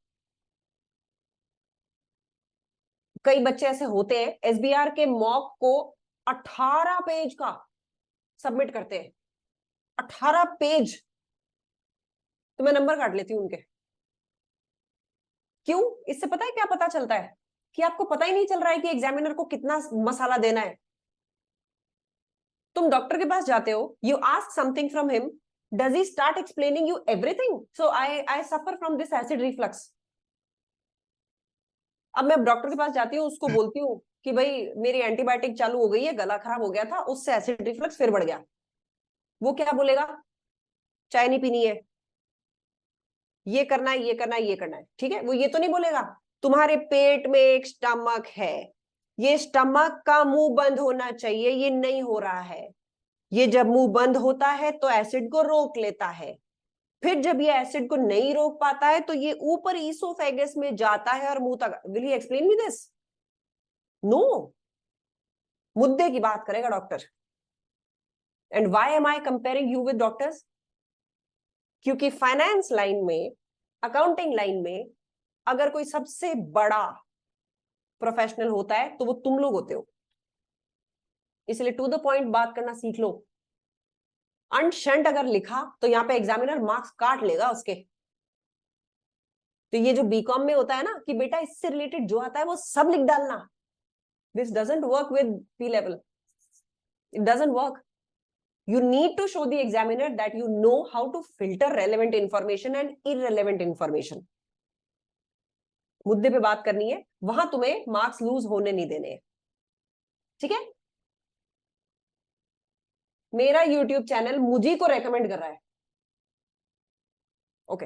कई बच्चे ऐसे होते हैं एसबीआर के मॉक को 18 पेज का सबमिट करते हैं, 18 पेज। तो मैं नंबर काट लेती हूं उनके। क्यों? इससे पता है क्या पता चलता है? कि आपको पता ही नहीं चल रहा है कि एग्जामिनर को कितना मसाला देना है। तुम डॉक्टर के पास जाते हो, you ask something from him, does he start explaining you everything? So I suffer from this acid reflux. अब मैं डॉक्टर के पास जाती हूँ, उसको बोलती हूँ कि भाई मेरी एंटीबायोटिक चालू हो गई है, गला खराब हो गया था, उससे एसिड रिफ्लक्स फिर बढ़ गया। वो क्या बोलेगा? चाय नहीं पीनी है, ये करना है, ये करना है, ये करना है। ठीक है, वो ये तो नहीं बोलेगा तुम्हारे पेट में एक स्टमक है, ये स्टमक का मुंह बंद होना चाहिए, ये नहीं हो रहा है। ये जब मुंह बंद होता है तो एसिड को रोक लेता है, फिर जब ये एसिड को नहीं रोक पाता है तो ये ऊपर ईसोफेगस में जाता है और मुंह तक। Will you explain me this? No. मुद्दे की बात करेगा doctor. And why am I comparing you with doctors? क्योंकि फाइनेंस लाइन में, अकाउंटिंग लाइन में अगर कोई सबसे बड़ा प्रोफेशनल होता है तो वो तुम लोग होते हो। इसलिए टू द पॉइंट बात करना सीख लो। अंट शंट अगर लिखा तो यहाँ पे एग्जामिनर मार्क्स काट लेगा उसके। तो ये जो बीकॉम में होता है ना कि बेटा इससे रिलेटेड जो आता है वो सब लिख डालना, this doesn't work with P level. It doesn't work. You need to show the examiner that you know how to filter relevant information and irrelevant information. मुद्दे पे बात करनी है, वहां तुम्हें मार्क्स लूज होने नहीं देने हैं। ठीक है? मेरा YouTube चैनल मुझी को रेकमेंड कर रहा है। ओके,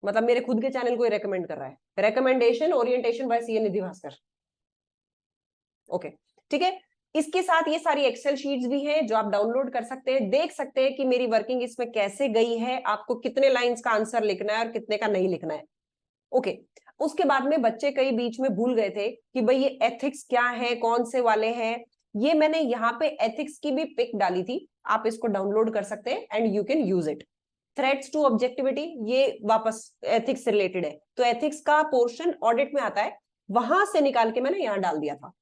मतलब मेरे खुद के चैनल को ही रेकमेंड कर रहा है। रेकमेंडेशन ओरिएंटेशन बाय सीए निधि भास्कर। ओके, ठीक है। इसके साथ ये सारी एक्सेल शीट्स भी हैं जो आप डाउनलोड कर सकते हैं, देख सकते हैं कि मेरी वर्किंग इसमें कैसे गई है, आपको कितने लाइंस का आंसर लिखना है और कितने का नहीं लिखना है। ओके, उसके बाद में बच्चे कई बीच में भूल गए थे कि भाई ये एथिक्स क्या है, कौन से वाले हैं। ये मैंने यहाँ पे एथिक्स की भी पिक डाली थी, आप इसको डाउनलोड कर सकते हैं and you can use it. Threats to objectivity, ये वापस एथिक्स से रिलेटेड है, तो एथिक्स का पोर्शन ऑडिट में आता है, वहां से निकाल के मैंने यहाँ डाल दिया था।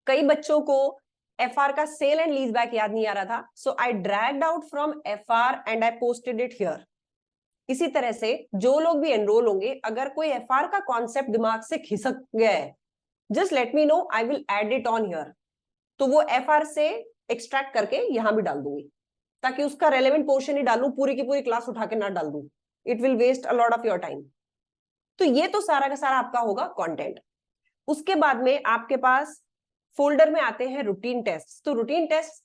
कई बच्चों को एफआर का सेल एंड लीज बैक याद नहीं आ रहा था, so I dragged out from FR and I posted it here. इसी तरह से जो लोग भी एनरोल होंगे, अगर कोई एफआर का कॉन्सेप्ट दिमाग से खिसक गया है, just let me know, I will add it on here. तो वो एफआर से एक्सट्रैक्ट करके यहां भी डाल दूंगी, ताकि उसका रेलेवेंट पोर्शन ही डालूं, पूरी की पूरी क्लास उठा के ना डाल दूं। It will waste a lot of your time. तो ये तो सारा का सारा आपका होगा कंटेंट। उसके बाद में आपके पास फोल्डर में आते हैं रूटीन टेस्ट। तो रूटीन टेस्ट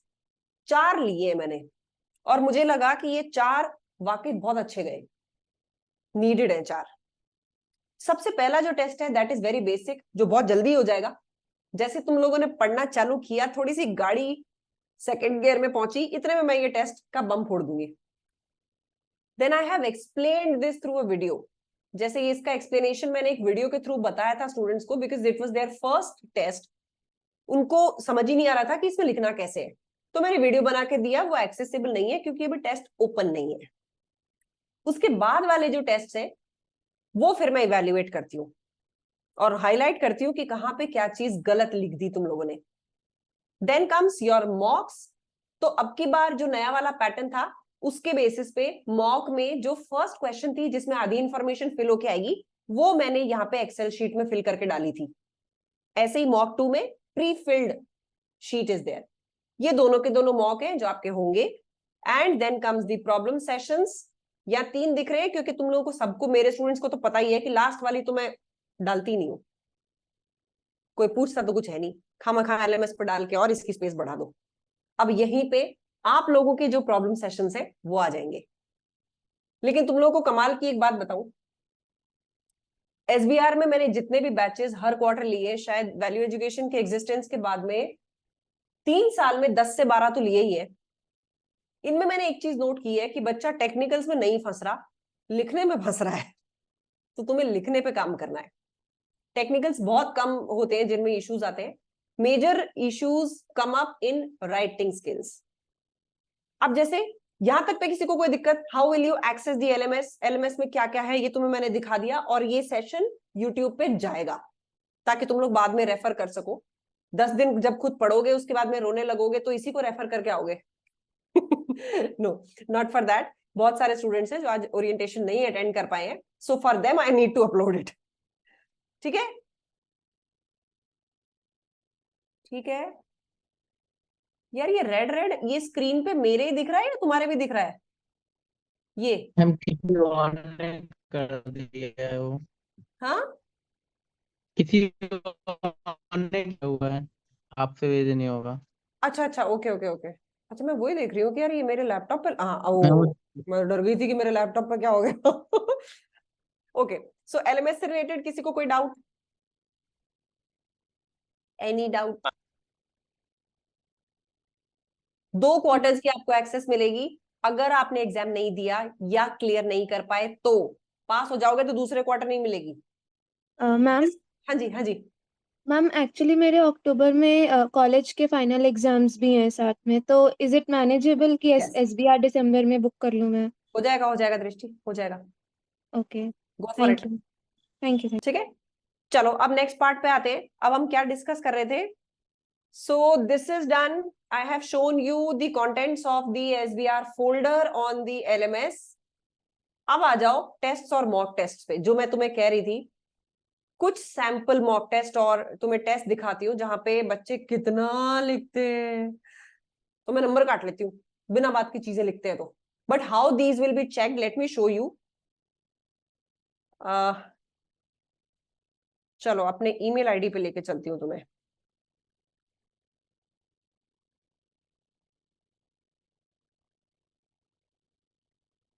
4 लिए मैंने, और मुझे लगा कि ये 4 वाकई बहुत अच्छे गए, नीडेड है 4। सबसे पहला जो टेस्ट है दैट इज वेरी बेसिक, जो बहुत जल्दी हो जाएगा। जैसे तुम लोगों ने पढ़ना चालू किया, थोड़ी सी गाड़ी सेकंड गियर में पहुंची, इतने में मैं ये टेस्ट का बम फोड़ दूंगी। Then I have explained this through a video. जैसे इसका एक्सप्लेनेशन मैंने एक वीडियो के थ्रू बताया था स्टूडेंट्स को, because it was their first test. उनको समझ ही नहीं आ रहा था कि इसमें लिखना कैसे है, तो मैंने वीडियो बना के दिया। वो एक्सेसिबल नहीं है क्योंकि अभी टेस्ट ओपन नहीं है। उसके बाद वाले जो टेस्ट है वो फिर मैं इवेल्युएट करती हूँ और हाईलाइट करती हूँ कि कहां पे क्या चीज गलत लिख दी तुम लोगों ने। देन कम्स योर मॉक्स तो अब की बार जो नया वाला पैटर्न था उसके बेसिस पे मॉक में जो फर्स्ट क्वेश्चन थी जिसमें आधी इंफॉर्मेशन फिल होके आएगी वो मैंने यहाँ पे एक्सेल शीट में फिल करके डाली थी। ऐसे ही मॉक 2 में pre filled sheet is there. ये दोनों के दोनों मॉक हैं जो आपके होंगे। And then comes the problem sessions. या 3 दिख रहे हैं क्योंकि तुम लोगों को सबको, मेरे स्टूडेंट्स को तो पता ही है कि लास्ट वाली तो मैं डालती नहीं हूं, कोई पूछता तो कुछ है नहीं, खामखा एलएमएस पर डाल के और इसकी स्पेस बढ़ा दो। अब यहीं पे आप लोगों के जो प्रॉब्लम सेशंस है वो आ जाएंगे। लेकिन तुम लोगों को कमाल की एक बात बताऊं, एसबीआर में मैंने जितने भी बैचेस हर क्वार्टर लिए, शायद वैल्यू एजुकेशन के एग्जिस्टेंस के बाद में 3 साल में 10 से 12 तो लिए ही है। इनमें मैंने एक चीज नोट की है कि बच्चा टेक्निकल्स में नहीं फंस रहा, लिखने में फंस रहा है। तो तुम्हें लिखने पे काम करना है। टेक्निकल्स बहुत कम होते हैं जिनमें इश्यूज आते हैं, major issues come up in writing skills. अब जैसे यहां तक पे किसी को कोई दिक्कत, how will you access the LMS, LMS में क्या क्या है ये तुम्हें मैंने दिखा दिया, और ये सेशन यूट्यूब पे जाएगा ताकि तुम लोग बाद में रेफर कर सको। 10 दिन जब खुद पढ़ोगे उसके बाद में रोने लगोगे तो इसी को रेफर करके आओगे। No, not for that. बहुत सारे स्टूडेंट्स हैं जो आज ओरिएंटेशन नहीं अटेंड कर पाए हैं, so for them I need to upload it. ठीक है, ठीक है यार। ये रेड रेड ये स्क्रीन पे मेरे ही दिख रहा है या तुम्हारे भी दिख रहा है? ये हम किसी और ने कर दिया है वो, हाँ, किसी और ने किया हुआ है, आपसे भेजे नहीं होगा। अच्छा अच्छा, ओके ओके ओके। अच्छा, मैं वही देख रही हूँ कि यार ये मेरे लैपटॉप पे, हाँ मैं ओ, वो मैं डर गई थी कि मेरे लैपटॉप पे क्या हो गया। ओके, सो एलएमएस से रिलेटेड किसी को कोई डाउट? Any doubt? 2 क्वार्टर्स की आपको एक्सेस मिलेगी। अगर आपने एग्जाम नहीं दिया या क्लियर नहीं कर पाए तो पास हो जाओगे, तो दूसरे क्वार्टर नहीं मिलेगी। मैम हाँ जी, हाँ जी। मैम एक्चुअली मेरे अक्टूबर में कॉलेज के फाइनल एग्जाम्स भी हैं साथ में, तो इज इट मैनेजेबल कि Yes. एसबीआर दिसंबर में बुक कर लूँ मैं? हो जाएगा दृष्टि, हो जाएगा। Okay, go for it. Thank you thank you. ठीक है, चलो अब नेक्स्ट पार्ट पे आते हैं। अब हम क्या डिस्कस कर रहे थे? So this is done. I have shown you the contents of the SBR folder on the LMS. अब आ जाओ टेस्ट और मॉक टेस्ट पे। जो मैं तुम्हें कह रही थी, कुछ सैंपल मॉक टेस्ट और तुम्हें टेस्ट दिखाती हूँ जहां पे बच्चे कितना लिखते हैं। तो मैं नंबर काट लेती हूँ बिना बात की चीजें लिखते हैं तो। But how these will be check, let me show you. चलो अपने ईमेल आईडी पे लेके चलती हूँ तुम्हें।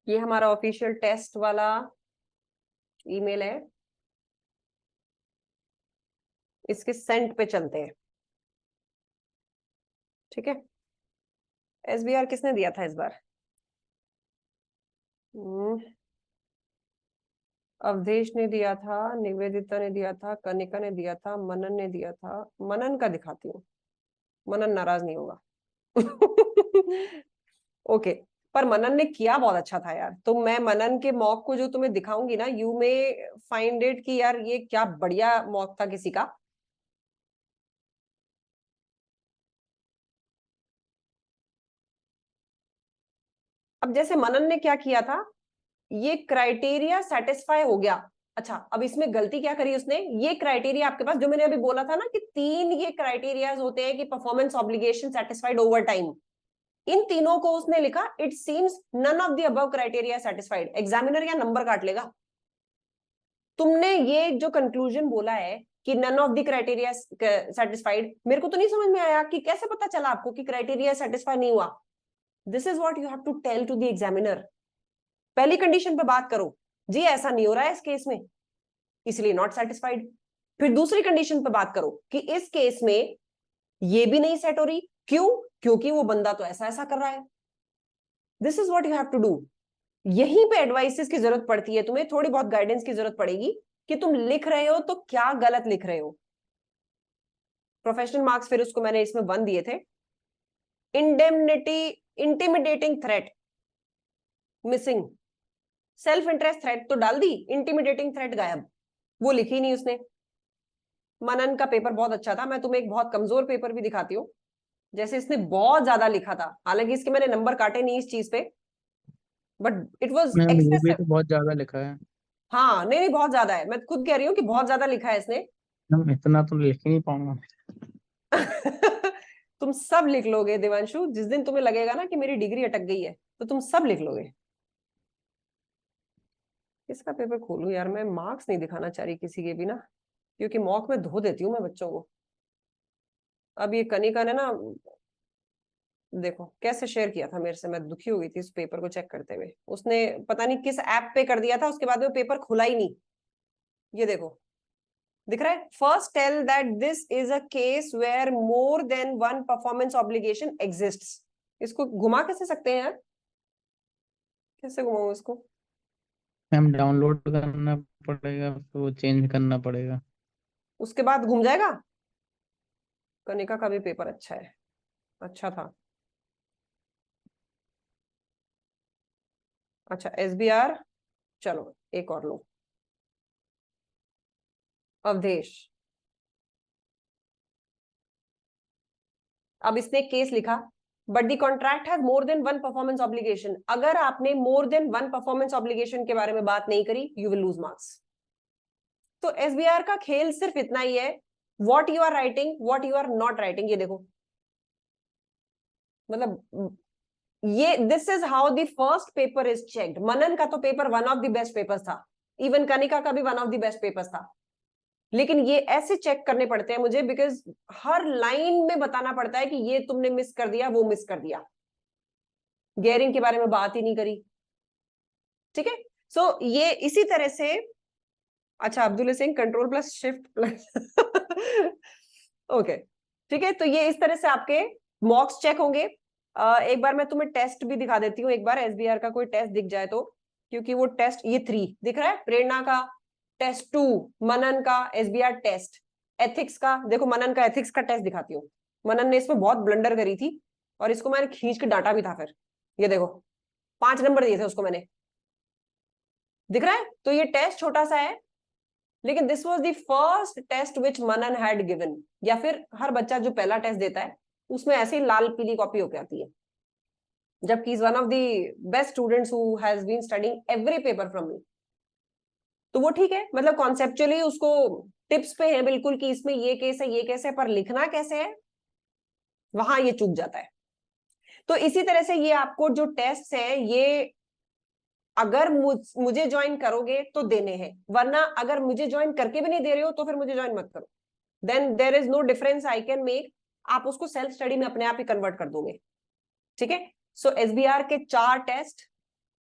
ये हमारा ऑफिशियल टेस्ट वाला ईमेल है, इसके सेंट पे चलते हैं। ठीक है, एसबीआर किसने दिया था इस बार? अवधेश ने दिया था, निवेदिता ने दिया था, कनिका ने दिया था, मनन ने दिया था। मनन का दिखाती हूँ, मनन नाराज नहीं होगा। ओके, पर मनन ने किया बहुत अच्छा था यार। तो मैं मनन के मॉक को जो तुम्हें दिखाऊंगी ना, यू में फाइंड इट कि यार ये क्या बढ़िया मॉक था किसी का। अब जैसे मनन ने क्या किया था, ये क्राइटेरिया सेटिस्फाई हो गया। अच्छा, अब इसमें गलती क्या करी उसने? ये क्राइटेरिया आपके पास, जो मैंने अभी बोला था ना कि 3 ये क्राइटेरियाज होते हैं कि performance obligation satisfied over time, इन तीनों को उसने लिखा it seems none of the above criteria satisfied. Examiner या नंबर काट लेगा। तुमने ये जो कंक्लूजन बोला है कि none of the criteria satisfied, मेरे को तो नहीं समझ में आया कि कैसे पता चला आपको कि क्राइटेरिया सेटिस्फाई नहीं हुआ। This is what you have to tell to the examiner. पहली कंडीशन पे बात करो, जी ऐसा नहीं हो रहा है इस केस में, इसलिए नॉट सेटिस्फाइड। फिर दूसरी कंडीशन पे बात करो कि इस केस में ये भी नहीं सेट हो रही, क्यों? क्योंकि वो बंदा तो ऐसा ऐसा कर रहा है। This is what you have to do. यहीं पे एडवाइसेस की जरूरत पड़ती है, तुम्हें थोड़ी बहुत गाइडेंस की जरूरत पड़ेगी कि तुम लिख रहे हो तो क्या गलत लिख रहे हो। प्रोफेशनल मार्क्स फिर उसको मैंने इसमें 1 दिए थे। Indemnity, intimidating threat missing, self interest threat तो डाल दी, इंटिमिडेटिंग थ्रेट गायब, वो लिखी नहीं उसने। मनन का पेपर बहुत अच्छा था। मैं तुम्हें एक बहुत कमजोर पेपर भी दिखाती हूँ। जैसे इसने बहुत ज्यादा लिखा था, हालांकि इसके मैंने नंबर काटे नहीं इस चीज पे, बट इट वाज मैम ये भी एक्सेसिव। तो बहुत ज्यादा लिखा है। हाँ नहीं नहीं, बहुत ज्यादा है, मैं खुद कह रही हूँ कि बहुत ज्यादा लिखा है इसने। मैम इतना तो लिख ही नहीं पाऊंगा। तुम सब लिख लोगे देवांशु, जिस दिन तुम्हें लगेगा ना कि मेरी डिग्री अटक गई है तो तुम सब लिख लोगे। इसका पेपर खोलूं यार, मैं मार्क्स नहीं दिखाना चाह रही किसी के भी ना, क्योंकि मॉक में धो देती हूँ मैं बच्चों को। अब ये कनिका ने ना, देखो कैसे शेयर किया था मेरे से, मैं दुखी हो गई थी इस पेपर को चेक करते हुए। उसने पता नहीं किस ऐप पे कर दिया था, उसके बाद में वो पेपर खुला ही नहीं। ये देखो दिख रहा है, first tell that this is a case where more than one performance obligation exists. इसको घुमा कैसे सकते हैं यार, कैसे घुमाऊं इसको? मैम डाउनलोड करना पड़ेगा, फिर वो चेंज करना पड़ेगा। उसके बाद घूम जाएगा। कनिका का भी पेपर अच्छा है, अच्छा था। अच्छा एसबीआर, चलो एक और लो। अवधेश, अब इसने केस लिखा, but the contract has more than one performance obligation. अगर आपने more than one performance obligation के बारे में बात नहीं करी, यू विल लूज मार्क्स। तो एसबीआर का खेल सिर्फ इतना ही है, what you are writing, what you are not writing. ये देखो, मतलब ये this is how the first paper is checked. Manan का तो paper one of the best papers था, इवन कनिका का भी one of the best papers था, लेकिन ये ऐसे चेक करने पड़ते हैं मुझे, बिकॉज हर लाइन में बताना पड़ता है कि ये तुमने मिस कर दिया, वो मिस कर दिया। गेयरिंग के बारे में बात ही नहीं करी, ठीक है। सो ये इसी तरह से, अच्छा Abdul Singh control plus shift plus okay ठीक है। तो ये इस तरह से आपके मॉक्स चेक होंगे। एक बार मैं तुम्हें टेस्ट भी दिखा देती हूँ, एक बार एसबीआर का कोई टेस्ट दिख जाए तो, क्योंकि वो टेस्ट ये 3 दिख रहा है, प्रेरणा का टेस्ट 2, मनन का एसबीआर टेस्ट, एथिक्स का देखो, मनन का एथिक्स का टेस्ट दिखाती हूँ। मनन ने इसमें बहुत ब्लंडर करी थी और इसको मैंने खींच के डांटा भी था फिर। ये देखो 5 नंबर दिए थे उसको मैंने, दिख रहा है। तो ये टेस्ट छोटा सा है, लेकिन this was the first test which Manan had given. या फिर हर बच्चा जो पहला टेस्ट देता है उसमें ऐसे ही लाल पीली कॉपी होकर आती है, जबकि is one of the best students who has been studying every paper from me. तो वो ठीक है, मतलब कॉन्सेप्चुअली उसको टिप्स पे है बिल्कुल कि इसमें ये केस है, ये केस है, पर लिखना कैसे है वहां ये चूक जाता है। तो इसी तरह से ये आपको जो टेस्ट है, ये अगर मुझे ज्वाइन करोगे तो देने हैं, वरना अगर मुझे ज्वाइन करके भी नहीं दे रहे हो तो फिर मुझे ज्वाइन मत करो। Then there is no difference I can make, आप उसको सेल्फ स्टडी में अपने आप ही कन्वर्ट कर दोगे, ठीक है। सो एसबीआर के 4 test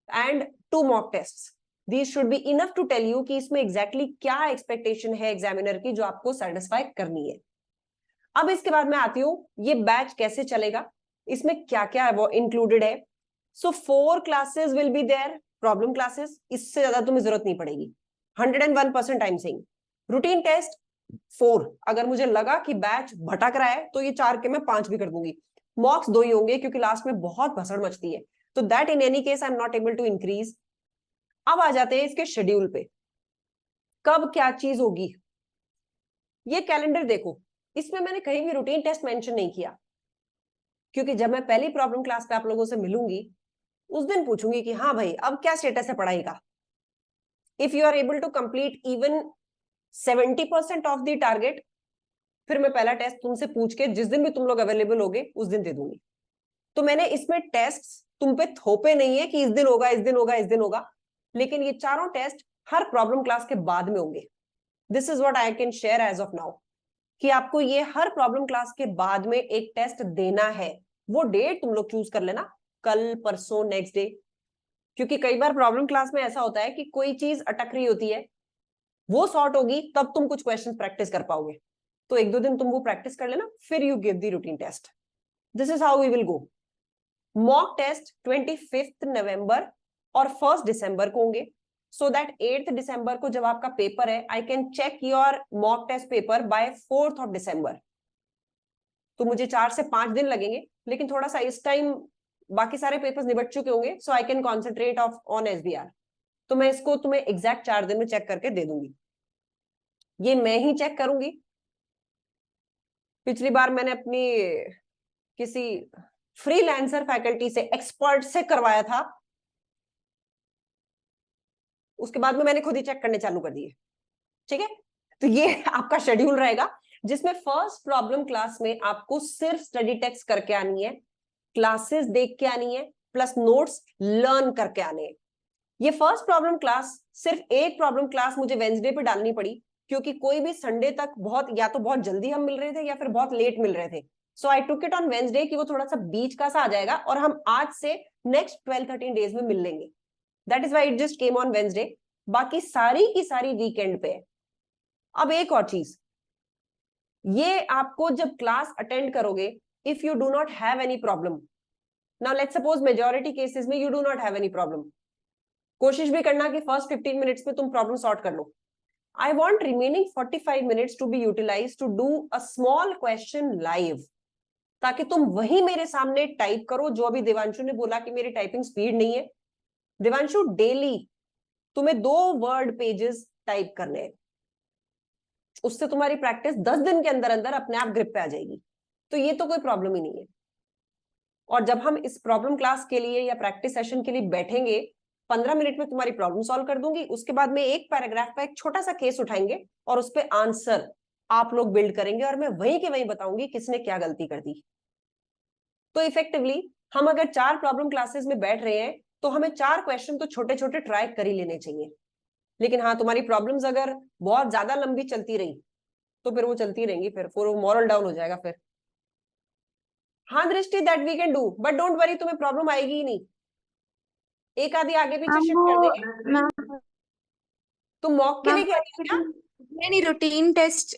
and 2 mock test, these should be enough to tell you कि इसमें एग्जैक्टली क्या एक्सपेक्टेशन है एग्जामिनर की, जो आपको सेटिस्फाई करनी है। अब इसके बाद मैं आती हूँ, ये बैच कैसे चलेगा, इसमें क्या क्या वो इंक्लूडेड है। So 4 classes will be there, problem classes, इससे ज्यादा तुम्हें जरूरत नहीं पड़ेगी। 101% I am saying. Routine test 4, अगर मुझे लगा कि बैच भटक रहा है तो ये 4 के मैं 5 भी कर दूंगी। मॉक्स 2 ही होंगे क्योंकि लास्ट में बहुत भसड़ मचती है, तो that in any case I am not able to increase. अब आ जाते हैं इसके शेड्यूल पे, कब क्या चीज होगी। ये कैलेंडर देखो, इसमें मैंने कहीं भी रूटीन टेस्ट मेंशन नहीं किया, क्योंकि जब मैं पहली प्रॉब्लम क्लास पे आप लोगों से मिलूंगी उस दिन पूछूंगी कि हाँ भाई अब क्या स्टेटस है पढ़ाई का। If you are able to complete even 70% of the target, फिर मैं पहला टेस्ट तुमसे पूछ के जिस दिन भी तुम लोग अवेलेबल होगे उस दिन दे दूंगी। तो मैंने इसमें टेस्ट तुम पे थोपे नहीं है कि इस दिन होगा, इस दिन होगा, इस दिन होगा, लेकिन ये चारों टेस्ट हर प्रॉब्लम क्लास के बाद में होंगे। This is what I can share as of now, कि आपको ये हर प्रॉब्लम क्लास के बाद में एक टेस्ट देना है। वो डेट तुम लोग चूज कर लेना, कल, परसों, नेक्स्ट डे, क्योंकि कई बार प्रॉब्लम क्लास में ऐसा होता है कि कोई चीज अटक रही होती है, वो सॉर्ट होगी तब तुम कुछ क्वेश्चंस प्रैक्टिस कर पाओगे। तो 1-2 दिन तुम वो प्रैक्टिस कर लेना, फिर you give the routine test. This is how we will go. Mock test 25 नवंबर और 1 दिसंबर को होंगे, सो दैट 8 दिसंबर को जब आपका पेपर है, I can check your mock test paper by 4 दिसंबर। तो मुझे 4 से 5 दिन लगेंगे, लेकिन थोड़ा सा इस टाइम बाकी सारे पेपर्स निबट चुके होंगे, so I can concentrate on SBR. तो मैं इसको तुम्हें एग्जैक्ट 4 दिन में चेक करके दे दूंगी। ये मैं ही चेक करूंगी। पिछली बार मैंने अपनी किसी फ्रीलांसर फैकल्टी से, एक्सपर्ट से करवाया था, उसके बाद में मैंने खुद ही चेक करने चालू कर दिए। ठीक है, तो ये आपका शेड्यूल रहेगा, जिसमें फर्स्ट प्रॉब्लम क्लास में आपको सिर्फ स्टडी टेक्स्ट करके आनी है, क्लासेस देख के आनी है, प्लस नोट्स लर्न करके आने हैं। ये फर्स्ट प्रॉब्लम क्लास, सिर्फ एक प्रॉब्लम क्लास मुझे वेंसडे पे डालनी पड़ी, क्योंकि कोई भी संडे तक बहुत, या तो बहुत जल्दी हम मिल रहे थे या फिर बहुत लेट मिल रहे थे। सो आई टुक इट ऑन वेंसडे कि वो थोड़ा सा बीच का सा आ जाएगा और हम आज से नेक्स्ट 12-13 डेज में मिल लेंगे। That is why it just came on Wednesday. बाकी सारी की सारी वीकेंड पे है। अब एक और चीज, ये आपको जब क्लास अटेंड करोगे, if you do not have any problem, now let's suppose majority cases में you do not have any problem, कोशिश भी करना कि फर्स्ट 15 मिनट्स में तुम प्रॉब्लम सॉर्ट कर लो। I want remaining 45 minutes to be utilise to do a small question live, ताकि तुम वही मेरे सामने टाइप करो। जो अभी देवांशु ने बोला कि मेरी टाइपिंग स्पीड नहीं है, देवांशु डेली तुम्हें 2 वर्ड पेजेस टाइप करने हैं, उससे तुम्हारी प्रैक्टिस 10 दिन के अंदर अंदर अपने आप ग्रिप पे आ जाएगी। तो ये तो कोई प्रॉब्लम ही नहीं है। और जब हम इस प्रॉब्लम क्लास के लिए या प्रैक्टिस सेशन के लिए बैठेंगे, 15 मिनट में तुम्हारी प्रॉब्लम सॉल्व कर दूंगी। उसके बाद में एक पैराग्राफ का एक छोटा सा केस उठाएंगे और उस पर आंसर आप लोग बिल्ड करेंगे, और मैं वहीं के वहीं बताऊंगी किसने क्या गलती कर दी। तो इफेक्टिवली हम अगर 4 प्रॉब्लम क्लासेस में बैठ रहे हैं, तो हमें 4 क्वेश्चन तो छोटे छोटे ट्राई कर ही लेने चाहिए। लेकिन हाँ, तुम्हारी प्रॉब्लम्स अगर बहुत ज्यादा लंबी चलती रही तो फिर वो चलती रहेंगी, फिर वो मॉरल डाउन हो जाएगा फिर। हाँ Drishti, that we can do, but don't worry, तुम्हें प्रॉब्लम आएगी ही नहीं। एक आधी आगे पीछे शिफ्ट कर देंगे। मैम तुम मॉक के लिए कह रही हो क्या? नहीं, routine test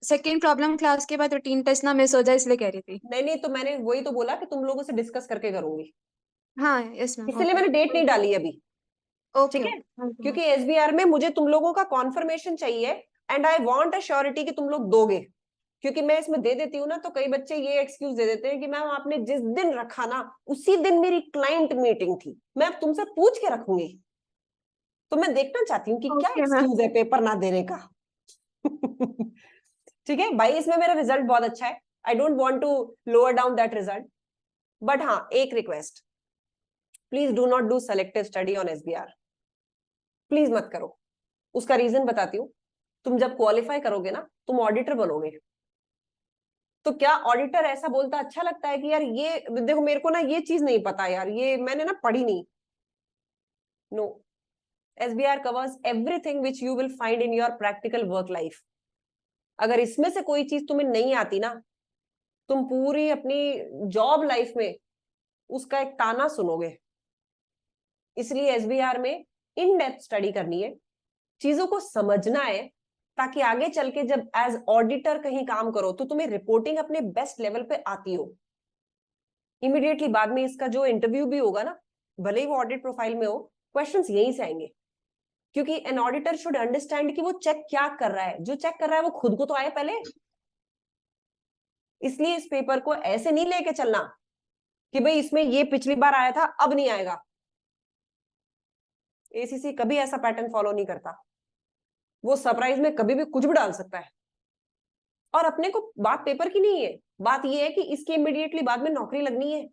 second problem class के बाद रूटीन टेस्ट ना मिस हो जाए, इसलिए कह रही थी। नहीं, तो मैंने वही तो बोला कि तुम लोगों से डिस्कस करके करूंगी, हाँ यस मैम, इसलिए मैंने डेट नहीं डाली अभी। ओके ठीक है, क्योंकि एसबीआर में मुझे तुम लोगों का कॉन्फर्मेशन चाहिए, and I want a surety कि तुम लोग दोगे। क्योंकि मैं इसमें दे देती हूँ ना, तो कई बच्चे ये एक्सक्यूज दे देते हैं कि मैम आपने जिस दिन रखा ना, उसी दिन मेरी क्लाइंट मीटिंग थी, मैं अब तुमसे पूछ के रखूंगी। तो मैं देखना चाहती हूँ कि क्या Okay, ma'am. एक्सक्यूज है पेपर ना देने का। ठीक है भाई, इसमें मेरा रिजल्ट बहुत अच्छा है, I don't want to lower down that result. But हाँ, एक request, please do not do selective study on SBR, please मत करो। उसका रीजन बताती हूँ। तुम जब क्वालिफाई करोगे ना, तुम ऑडिटर बनोगे, तो क्या ऑडिटर ऐसा बोलता अच्छा लगता है कि यार ये देखो, मेरे को ना ये चीज नहीं पता यार, ये मैंने ना पढ़ी नहीं। No, SBR covers everything which you will find in your practical work life. अगर इसमें से कोई चीज तुम्हें नहीं आती ना, तुम पूरी अपनी जॉब लाइफ में उसका एक ताना सुनोगे। इसलिए एसबीआर में इन डेप्थ स्टडी करनी है, चीजों को समझना है, ताकि आगे चल के जब एज ऑडिटर कहीं काम करो तो तुम्हें रिपोर्टिंग अपने बेस्ट लेवल पे आती हो। इमीडिएटली बाद में इसका जो इंटरव्यू भी होगा ना, भले ही वो ऑडिट प्रोफाइल में हो, क्वेश्चंस यहीं से आएंगे। क्योंकि एन ऑडिटर शुड अंडरस्टैंड कि वो चेक क्या कर रहा है, जो चेक कर रहा है वो खुद को तो आए पहले। इसलिए इस पेपर को ऐसे नहीं लेके चलना कि भाई इसमें ये पिछली बार आया था अब नहीं आएगा। एसीसी कभी ऐसा पैटर्न फॉलो नहीं करता, वो सरप्राइज में कभी भी कुछ भी डाल सकता है। और अपने को बात पेपर की नहीं है, बात ये है कि इसकी इमीडिएटली बाद में नौकरी लगनी है।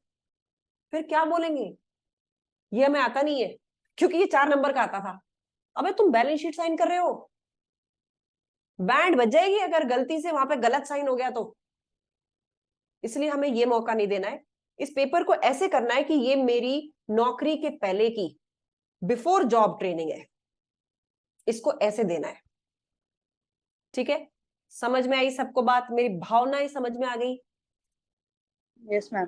फिर क्या बोलेंगे, ये हमें आता नहीं है क्योंकि ये 4 नंबर का आता था। अबे तुम बैलेंस शीट साइन कर रहे हो, बैंड बज जाएगी अगर गलती से वहां पे गलत साइन हो गया तो। इसलिए हमें ये मौका नहीं देना है। इस पेपर को ऐसे करना है कि ये मेरी नौकरी के पहले की बिफोर जॉब ट्रेनिंग है, इसको ऐसे देना है। ठीक है, समझ में आई सबको बात? मेरी भावनाएं समझ में आ गई? Yes ma'am.